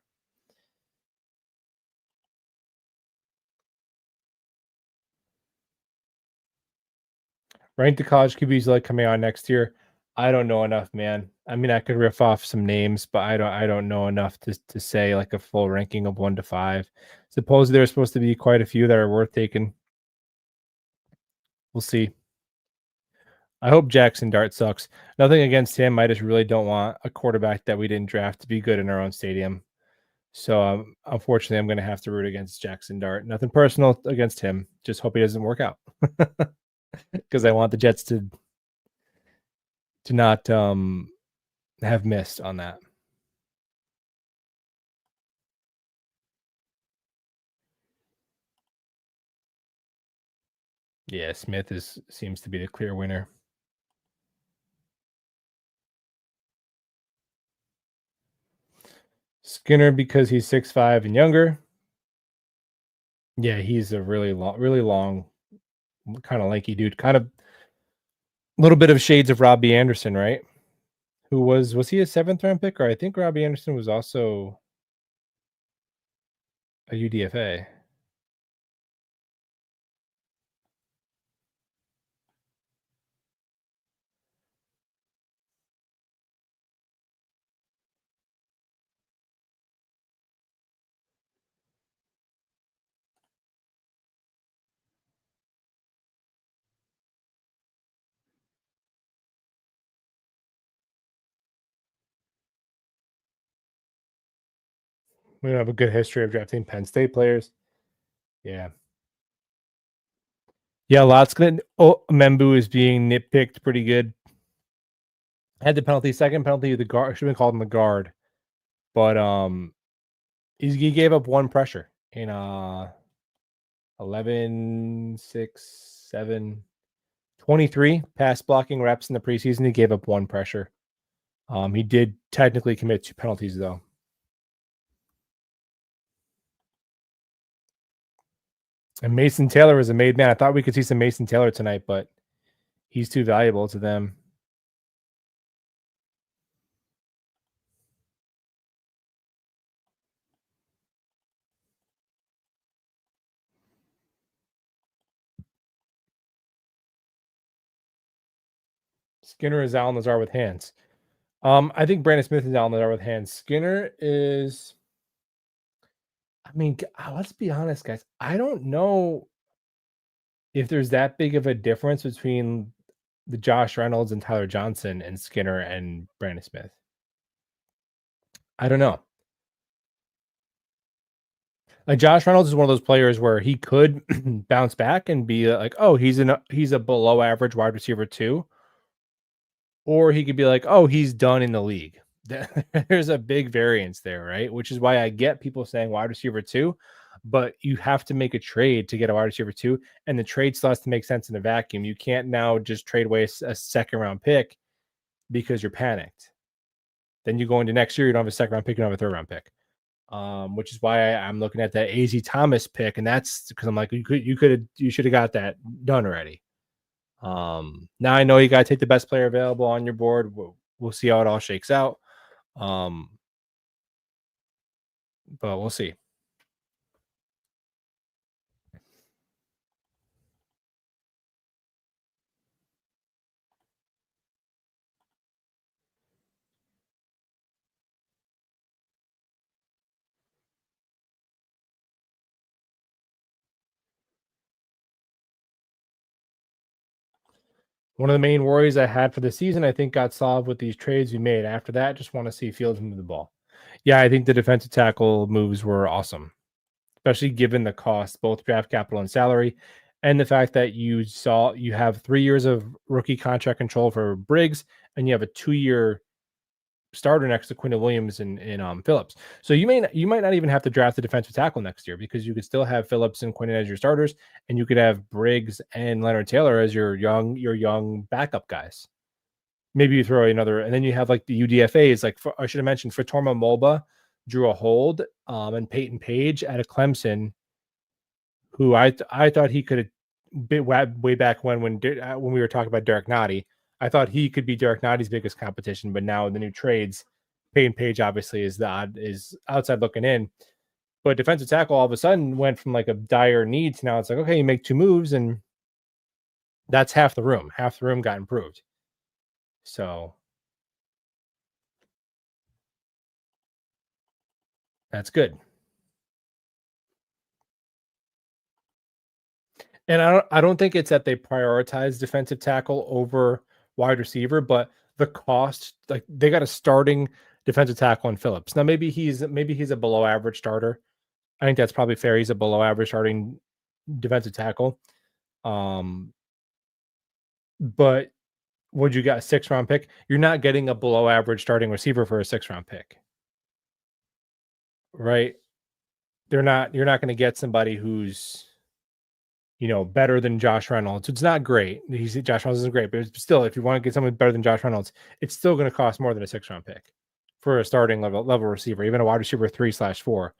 Ranked the college QBs like coming on next year. I don't know enough, man. I mean, I could riff off some names, but I don't know enough to say like a full ranking of 1 to 5. Suppose there's supposed to be quite a few that are worth taking. We'll see. I hope Jackson Dart sucks. Nothing against him. I just really don't want a quarterback that we didn't draft to be good in our own stadium. So unfortunately, I'm going to have to root against Jackson Dart. Nothing personal against him. Just hope he doesn't work out because I want the Jets to not have missed on that. Yeah, Smith seems to be the clear winner. Skinner because he's 6'5" and younger. Yeah, he's a really long, kind of lanky dude. Kind of a little bit of shades of Robbie Anderson, right? Who was he a 7th round pick? Or I think Robbie Anderson was also a UDFA. We don't have a good history of drafting Penn State players. Yeah. Yeah, lots good. Oh, Membu is being nitpicked pretty good. Had the penalty, second penalty, the guard should have been called in the guard. But he gave up one pressure in 11, 6, 7, 23 pass blocking reps in the preseason. He gave up one pressure. He did technically commit 2 penalties though. And Mason Taylor is a made man. I thought we could see some Mason Taylor tonight, but he's too valuable to them. Skinner is Alan Lazar with hands. I think Brandon Smith is Alan Lazar with hands. Skinner is, I mean, let's be honest, guys. I don't know if there's that big of a difference between the Josh Reynolds and Tyler Johnson and Skinner and Brandon Smith. I don't know. Like Josh Reynolds is one of those players where he could bounce back and be like, oh, he's a below average wide receiver too. Or he could be like, oh, he's done in the league. There's a big variance there, right? Which is why I get people saying wide receiver 2, but you have to make a trade to get a wide receiver 2, and the trade still has to make sense in a vacuum. You can't now just trade away a second round pick because you're panicked. Then you go into next year, you don't have a second round pick, you don't have a third round pick. Which is why I'm looking at that AZ Thomas pick, and that's because I'm like, you should have got that done already. Now I know you got to take the best player available on your board. We'll see how it all shakes out. But we'll see. One of the main worries I had for the season, I think, got solved with these trades we made. After that, just want to see Fields move the ball. Yeah, I think the defensive tackle moves were awesome, especially given the cost, both draft capital and salary. and the fact that you have 3 years of rookie contract control for Briggs, and you have a 2-year starter next to Quinn Williams and Phillips. So you might not even have to draft a defensive tackle next year because you could still have Phillips and Quinn as your starters, and you could have Briggs and Leonard Taylor as your young backup guys. Maybe you throw another, and then you have like the UDFAs. Like I should have mentioned, Fatorma Mulba drew a hold, and Peyton Page out of Clemson, who I thought he could have way back when we were talking about Derek Nottie. I thought he could be Derek Nottie's biggest competition, but now in the new trades, Peyton Page obviously is outside looking in. But defensive tackle all of a sudden went from like a dire need to now it's like, okay, you make 2 moves and that's half the room. Half the room got improved. So that's good. And I don't think it's that they prioritize defensive tackle over wide receiver, but the cost, like they got a starting defensive tackle in Phillips. Now maybe he's a below average starter. I think that's probably fair. He's a below average starting defensive tackle. But would you got a 6th-round pick? You're not getting a below average starting receiver for a 6th-round pick. Right? You're not going to get somebody who's better than Josh Reynolds. It's not great. Josh Reynolds isn't great, but still, if you want to get someone better than Josh Reynolds, it's still going to cost more than a 6th-round pick for a starting level receiver, even a wide receiver 3/4.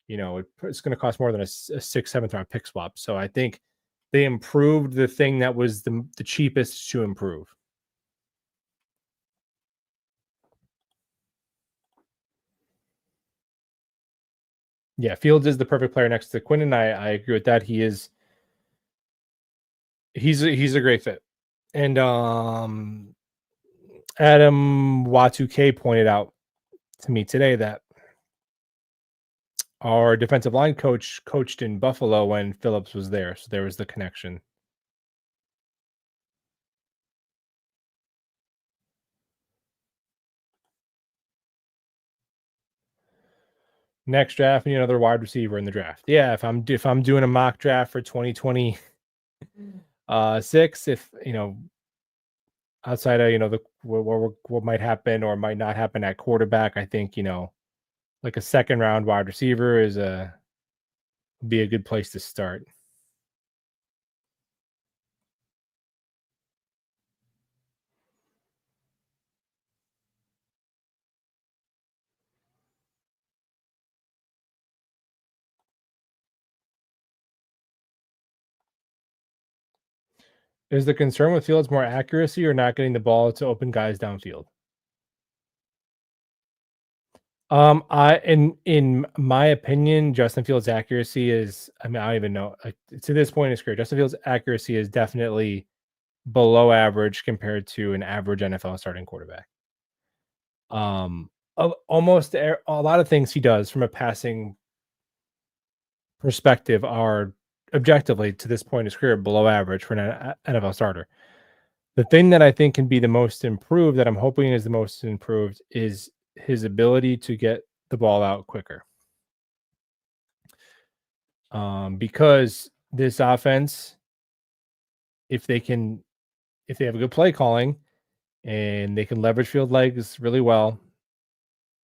It's going to cost more than a 6th, 7th-round pick swap. So I think they improved the thing that was the cheapest to improve. Yeah, Fields is the perfect player next to Quinn, and I agree with that. He's a great fit. And Adam Y2K pointed out to me today that our defensive line coach coached in Buffalo when Phillips was there, so there was the connection. Next draft, we need another wide receiver in the draft. Yeah, if I'm doing a mock draft for 2026, if outside of what might happen or might not happen at quarterback, I think like a 2nd-round wide receiver be a good place to start. Is the concern with Fields more accuracy or not getting the ball to open guys downfield? In my opinion, Justin Fields' accuracy is, I don't even know. To this point in his career, Justin Fields' accuracy is definitely below average compared to an average NFL starting quarterback. Almost a lot of things he does from a passing perspective are objectively to this point in his career below average for an NFL starter. The thing that I think can be the most improved, that I'm hoping is the most improved, is his ability to get the ball out quicker. Because this offense, if they have a good play calling and they can leverage field legs really well,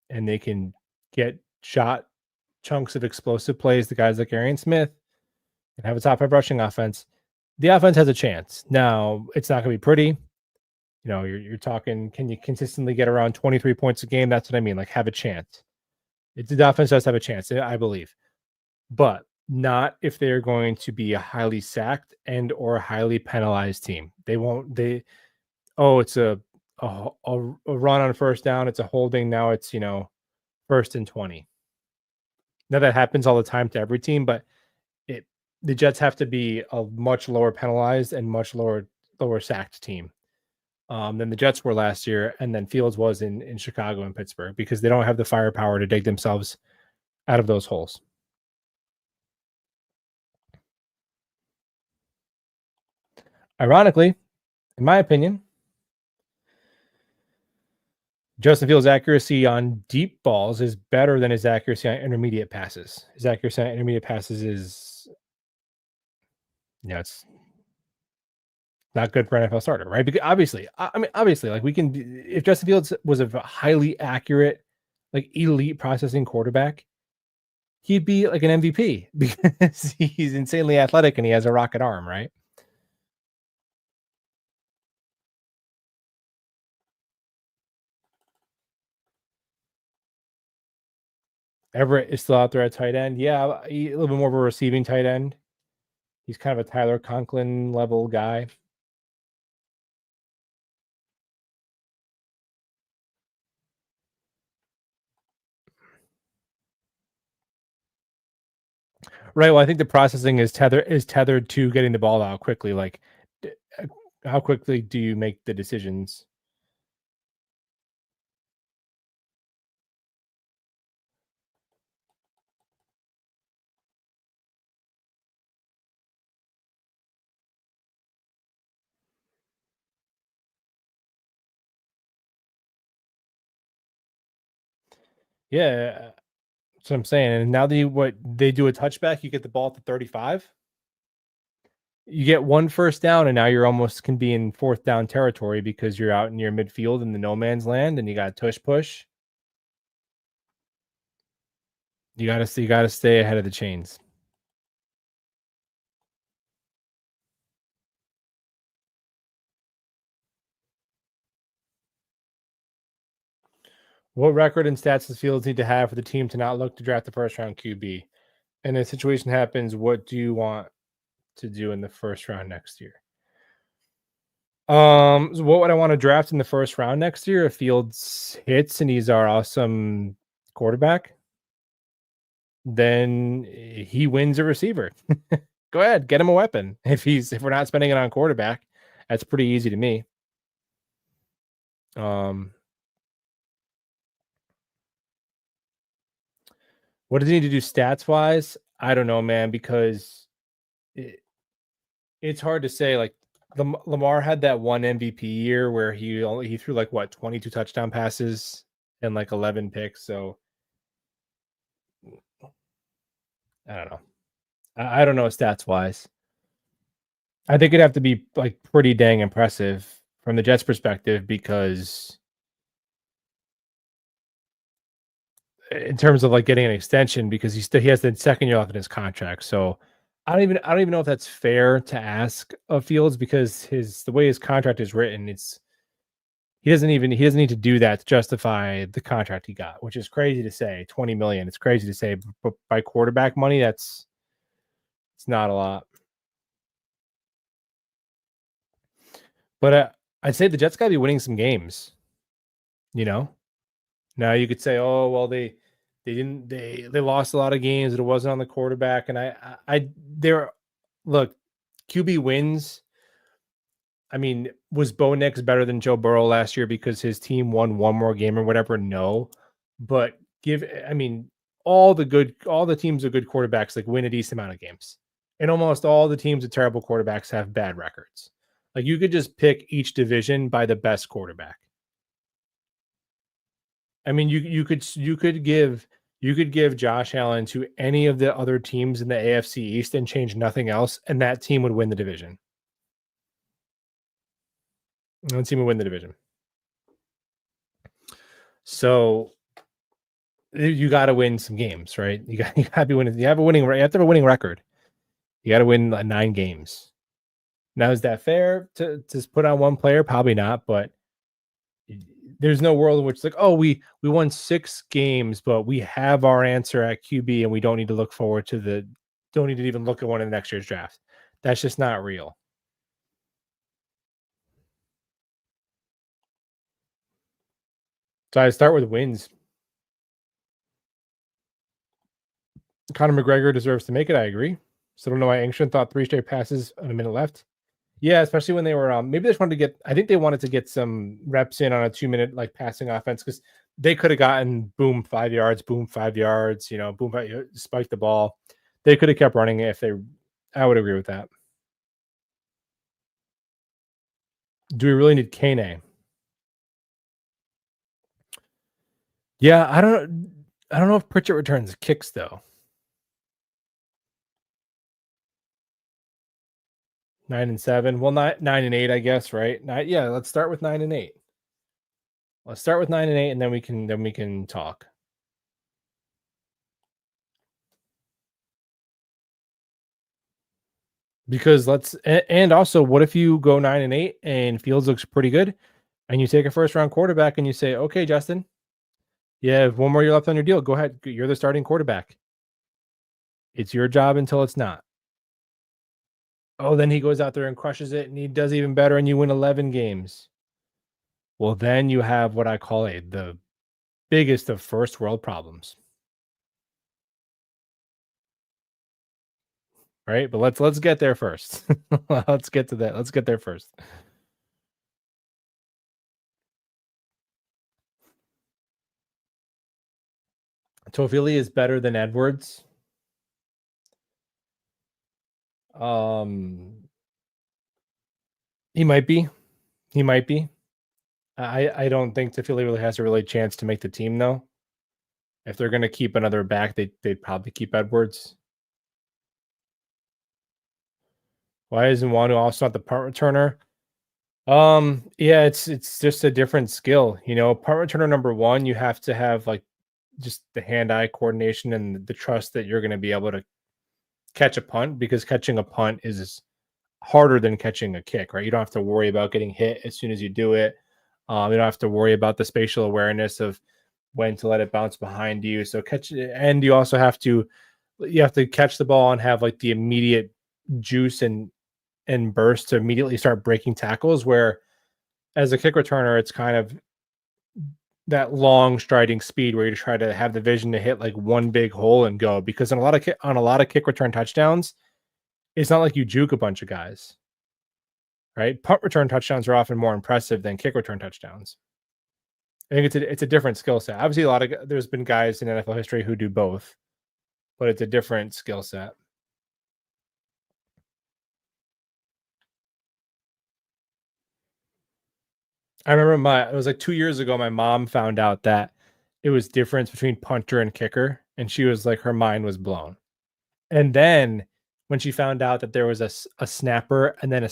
and they can get shot chunks of explosive plays to guys like Arian Smith and have a top 5 rushing offense, the offense has a chance. Now, it's not going to be pretty. You're talking, can you consistently get around 23 points a game? That's what I mean. Like, have a chance. The offense does have a chance, I believe, but not if they're going to be a highly sacked and or highly penalized team. They won't. It's a run on 1st down. It's a holding. Now it's 1st and 20. Now that happens all the time to every team, but the Jets have to be a much lower penalized and much lower sacked team than the Jets were last year, and then Fields was in Chicago and Pittsburgh, because they don't have the firepower to dig themselves out of those holes. Ironically, in my opinion, Justin Fields' accuracy on deep balls is better than his accuracy on intermediate passes. His accuracy on intermediate passes is It's not good for an NFL starter, right? Because obviously, I mean, obviously, like we can, if Justin Fields was a highly accurate, like elite processing quarterback, he'd be like an MVP because he's insanely athletic and he has a rocket arm, right? Everett is still out there at tight end. Yeah, a little bit more of a receiving tight end. He's kind of a Tyler Conklin level guy. Right. Well, I think the processing is tethered to getting the ball out quickly. Like, uh, how quickly do you make the decisions? Yeah, that's what I'm saying. And now what they do a touchback, you get the ball at the 35. You get one first down, and now you're almost can be in fourth down territory because you're out in your midfield in the no man's land, and you got tush push. You gotta stay ahead of the chains. What record and stats does Fields need to have for the team to not look to draft the first round QB? And a situation happens, what do you want to do in the first round next year? So what would I want to draft in the first round next year? If Fields hits and he's our awesome quarterback, then he wins a receiver. Go ahead, get him a weapon. If we're not spending it on quarterback, that's pretty easy to me. Um, what does he need to do stats wise? I don't know, man, because it, it's hard to say. Like Lamar had that one MVP year where he threw like what 22 touchdown passes and like 11 picks. So I don't know. I don't know stats wise. I think it'd have to be like pretty dang impressive from the Jets' perspective because in terms of like getting an extension because he has the second year left in his contract. So I don't even know if that's fair to ask of Fields because the way his contract is written, he doesn't need to do that to justify the contract he got, which is crazy to say. 20 million. It's crazy to say, but by quarterback money, it's not a lot. But I'd say the Jets got to be winning some games. You know, now you could say, oh well, they didn't they lost a lot of games. It wasn't on the quarterback, and they're look QB wins. I mean, was Bo Nix better than Joe Burrow last year because his team won one more game or whatever? No, but I mean, all the teams with good quarterbacks like win a decent amount of games, and almost all the teams with terrible quarterbacks have bad records. Like you could just pick each division by the best quarterback. I mean, you could give Josh Allen to any of the other teams in the AFC East and change nothing else, and that team would win the division. That team would win the division. So you got to win some games, right? You got to be winning. You have to have a winning record. You got to win 9 games. Now, is that fair to put on one player? Probably not, but there's no world in which it's like, oh, we won 6 games, but we have our answer at QB, and we don't need to look forward to don't need to even look at one in the next year's draft. That's just not real. So I start with wins. Conor McGregor deserves to make it. I agree. So I don't know why Engstrand thought 3 straight passes on a minute left. Yeah, especially when they were maybe they just wanted to get. I think they wanted to get some reps in on a 2-minute like passing offense because they could have gotten boom 5 yards, boom 5 yards, boom spike the ball. They could have kept running it if they. I would agree with that. Do we really need Kane? Yeah, I don't know if Pritchett returns kicks though. 9-7. Well, 9-8, I guess, right? Yeah, let's start with 9-8. Let's start with 9-8, and then we can talk. Because and also, what if you go 9-8 and Fields looks pretty good, and you take a first round quarterback and you say, okay, Justin, you have one more year left on your deal. Go ahead, you're the starting quarterback. It's your job until it's not. Oh, then he goes out there and crushes it, and he does even better, and you win 11 games. Well, then you have what I call the biggest of first world problems, right? But let's get there first. Let's get to that. Let's get there first. Toffoli is better than Edwards. He might be. He might be. I don't think Toffoli really has a really chance to make the team though. If they're going to keep another back, they'd probably keep Edwards. Why isn't Wanu also not the punt returner? Yeah, it's just a different skill. You know, punt returner number one, you have to have like just the hand-eye coordination and the trust that you're going to be able to catch a punt, because catching a punt is harder than catching a kick, right? You don't have to worry about getting hit as soon as you do it. You don't have to worry about the spatial awareness of when to let it bounce behind you. So and you also have to catch the ball and have like the immediate juice and burst to immediately start breaking tackles, where as a kick returner, it's kind of that long striding speed where you try to have the vision to hit like one big hole and go, because on a lot of kick return touchdowns, it's not like you juke a bunch of guys, right? Punt return touchdowns are often more impressive than kick return touchdowns. I think it's a different skill set. Obviously, there's been guys in NFL history who do both, but it's a different skill set. I remember it was like 2 years ago, my mom found out that it was difference between punter and kicker, and she was like, her mind was blown. And then when she found out that there was a snapper and then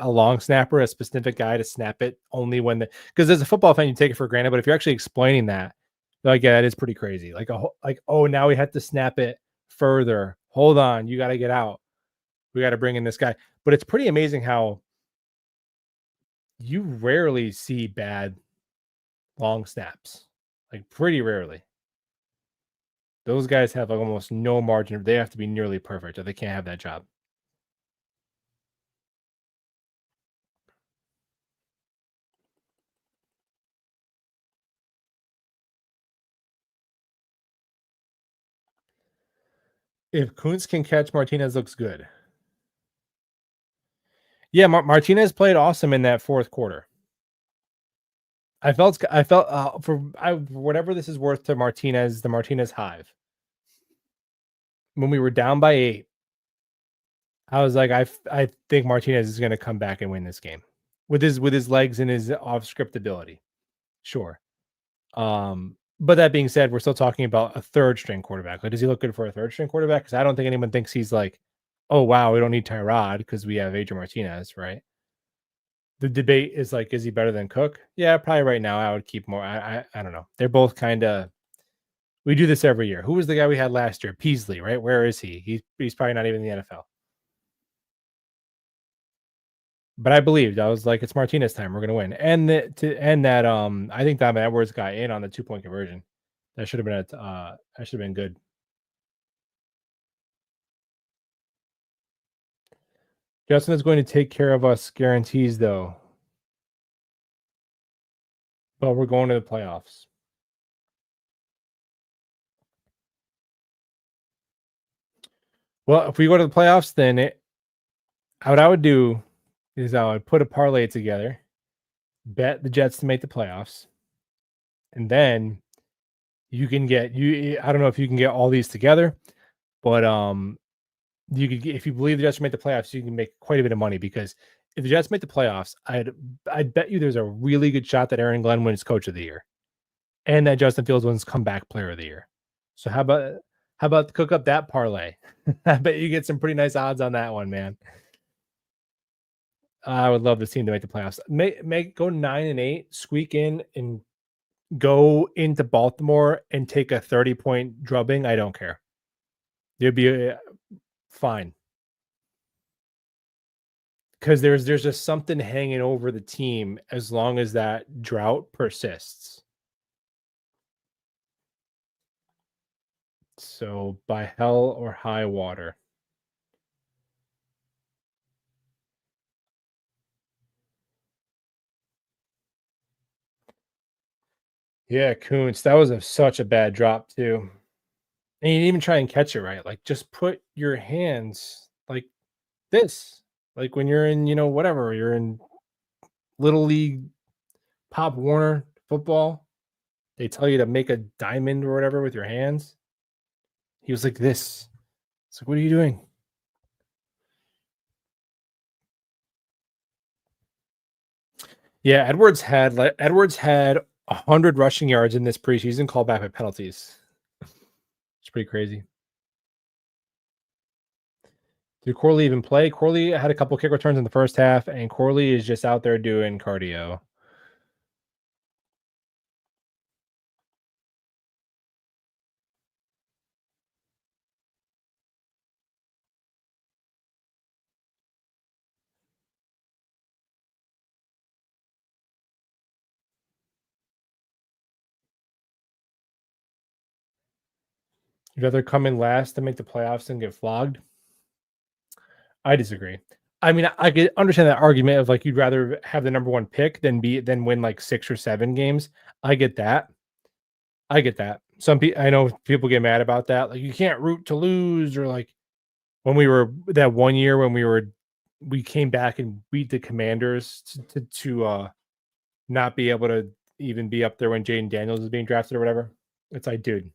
a long snapper, a specific guy to snap it only when because as a football fan, you take it for granted, but if you're actually explaining that, like, yeah, that is pretty crazy. Like, oh, now we have to snap it further. Hold on, you got to get out. We got to bring in this guy. But it's pretty amazing how you rarely see bad long snaps, like pretty rarely. Those guys have like almost no margin. They have to be nearly perfect or they can't have that job. If Kuntz can catch, Martinez looks good. Yeah, Martinez played awesome in that fourth quarter. I felt for whatever this is worth to Martinez, the Martinez hive. When we were down by 8, I was like, I think Martinez is going to come back and win this game with his legs and his off script ability. Sure. But that being said, we're still talking about a third string quarterback. Like, does he look good for a third string quarterback? Because I don't think anyone thinks he's like, oh wow, we don't need Tyrod because we have Adrian Martinez, right? The debate is like, is he better than Cook? Yeah, probably right now I would keep more. I don't know. They're both kind of. We do this every year. Who was the guy we had last year? Peasley, right? Where is he? He's probably not even in the NFL. But I believed. I was like, it's Martinez time. We're gonna win. And to end that, I think that Edwards got in on the 2-point conversion. That should have been that should have been good. Justin is going to take care of us guarantees though. But we're going to the playoffs. Well, if we go to the playoffs, then what I would do is I would put a parlay together, bet the Jets to make the playoffs, and then you can get I don't know if you can get all these together, but you could if you believe the Jets will make the playoffs, you can make quite a bit of money, because if the Jets make the playoffs, I'd bet you there's a really good shot that Aaron Glenn wins Coach of the Year, and that Justin Fields wins Comeback Player of the Year. So how about cook up that parlay? I bet you get some pretty nice odds on that one, man. I would love this team to make the playoffs. Make go 9-8, squeak in and go into Baltimore and take a 30-point drubbing. I don't care. You'd be fine. Because there's just something hanging over the team as long as that drought persists. So by hell or high water. Yeah, Koontz, that was such a bad drop too. And you didn't even try and catch it right. Like just put your hands like this. Like when you're in, whatever, you're in little league Pop Warner football. They tell you to make a diamond or whatever with your hands. He was like this. It's like, what are you doing? Yeah, Edwards had 100 rushing yards in this preseason, called back by penalties. It's pretty crazy. Did Corley even play? Corley had a couple kick returns in the first half, and Corley is just out there doing cardio. You'd rather come in last to make the playoffs and get flogged? I disagree. I mean, I could understand that argument of like you'd rather have the number one pick than win like 6 or 7 games. I get that. I get that. Some people, I know people get mad about that. Like you can't root to lose, or like when we were that one year when we came back and beat the Commanders to not be able to even be up there when Jaden Daniels is being drafted or whatever. It's like, dude,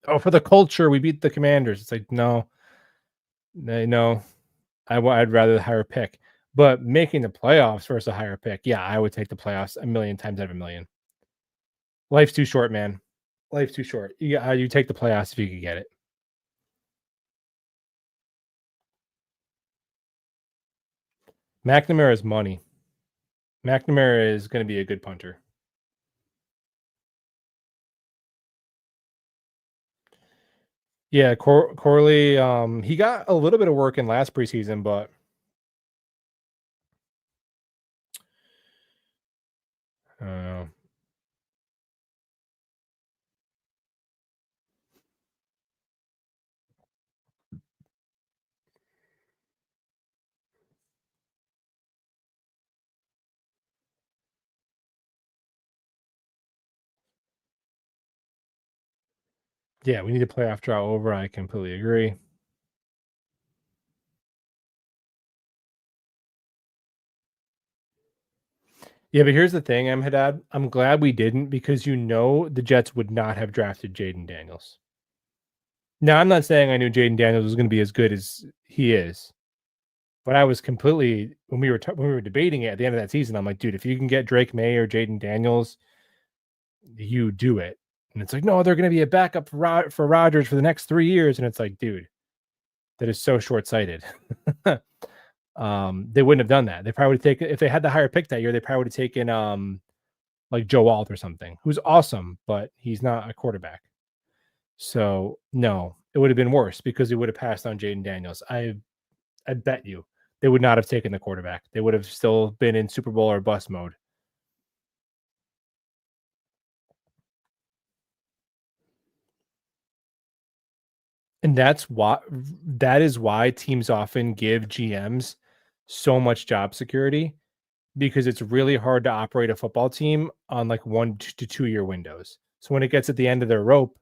oh, for the culture, we beat the Commanders. It's like, no, no, I'd rather the higher pick. But making the playoffs versus a higher pick, yeah, I would take the playoffs a million times out of a million. Life's too short, man. Life's too short. You take the playoffs if you could get it. McNamara is money. McNamara is going to be a good punter. Yeah, Corley. He got a little bit of work in last preseason, but I don't know. Yeah, we need a playoff draw over. I completely agree. Yeah, but here's the thing, Haddad. I'm glad we didn't because the Jets would not have drafted Jaden Daniels. Now, I'm not saying I knew Jaden Daniels was going to be as good as he is, but I was completely when we were debating it at the end of that season. I'm like, dude, if you can get Drake May or Jaden Daniels, you do it. And it's like, no, they're going to be a backup for Rodgers for the next 3 years, and it's like, dude, that is so short sighted. They wouldn't have done that. They probably would have taken if they had the higher pick that year. They probably would have taken like Joe Alt or something, who's awesome, but he's not a quarterback. So no, it would have been worse because it would have passed on Jaden Daniels. I bet you they would not have taken the quarterback. They would have still been in Super Bowl or bust mode. And that is why teams often give GMs so much job security because it's really hard to operate a football team on like 1 to 2 year windows. So when it gets at the end of their rope,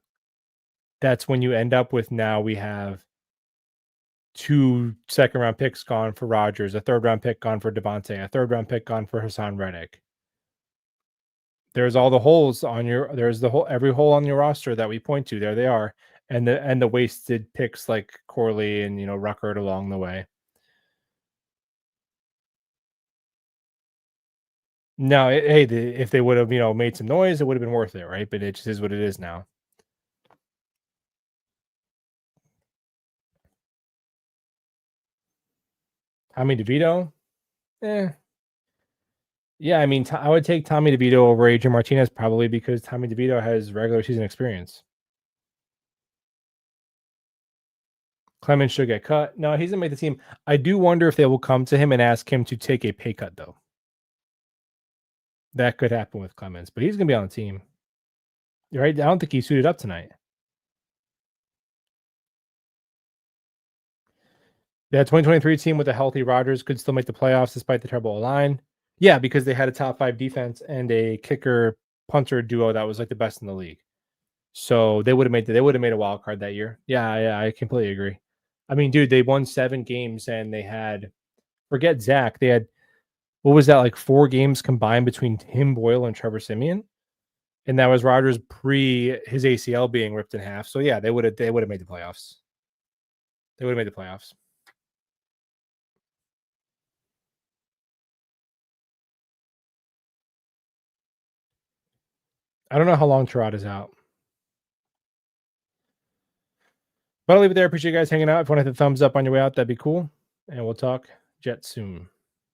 that's when you end up with now we have 2 second-round picks gone for Rodgers, a third-round pick gone for Devontae, a third-round pick gone for Hassan Reddick. There's all the holes on there's the whole every hole on your roster that we point to. There they are, and the wasted picks like Corley and Ruckert along the way. No, if they would have made some noise, it would have been worth it, right? But it just is what it is now. Tommy DeVito, Eh. Yeah, I mean, I would take Tommy DeVito over Adrian Martinez probably because Tommy DeVito has regular season experience. Clemens should get cut. No, he's gonna make the team. I do wonder if they will come to him and ask him to take a pay cut, though. That could happen with Clemens, but he's gonna be on the team. Right? I don't think he suited up tonight. That 2023 team with a healthy Rodgers could still make the playoffs despite the terrible line. Yeah, because they had a top 5 defense and a kicker punter duo that was like the best in the league. So they would have made a wild card that year. Yeah, I completely agree. I mean, dude, they won 7 games and they had forget Zach. They had what was that like 4 games combined between Tim Boyle and Trevor Siemian, and that was Rodgers pre his ACL being ripped in half. So yeah, they would have made the playoffs. They would have made the playoffs. I don't know how long Terod is out, but I'll leave it there. Appreciate you guys hanging out. If you want to hit the thumbs up on your way out, that'd be cool. And we'll talk Jets soon.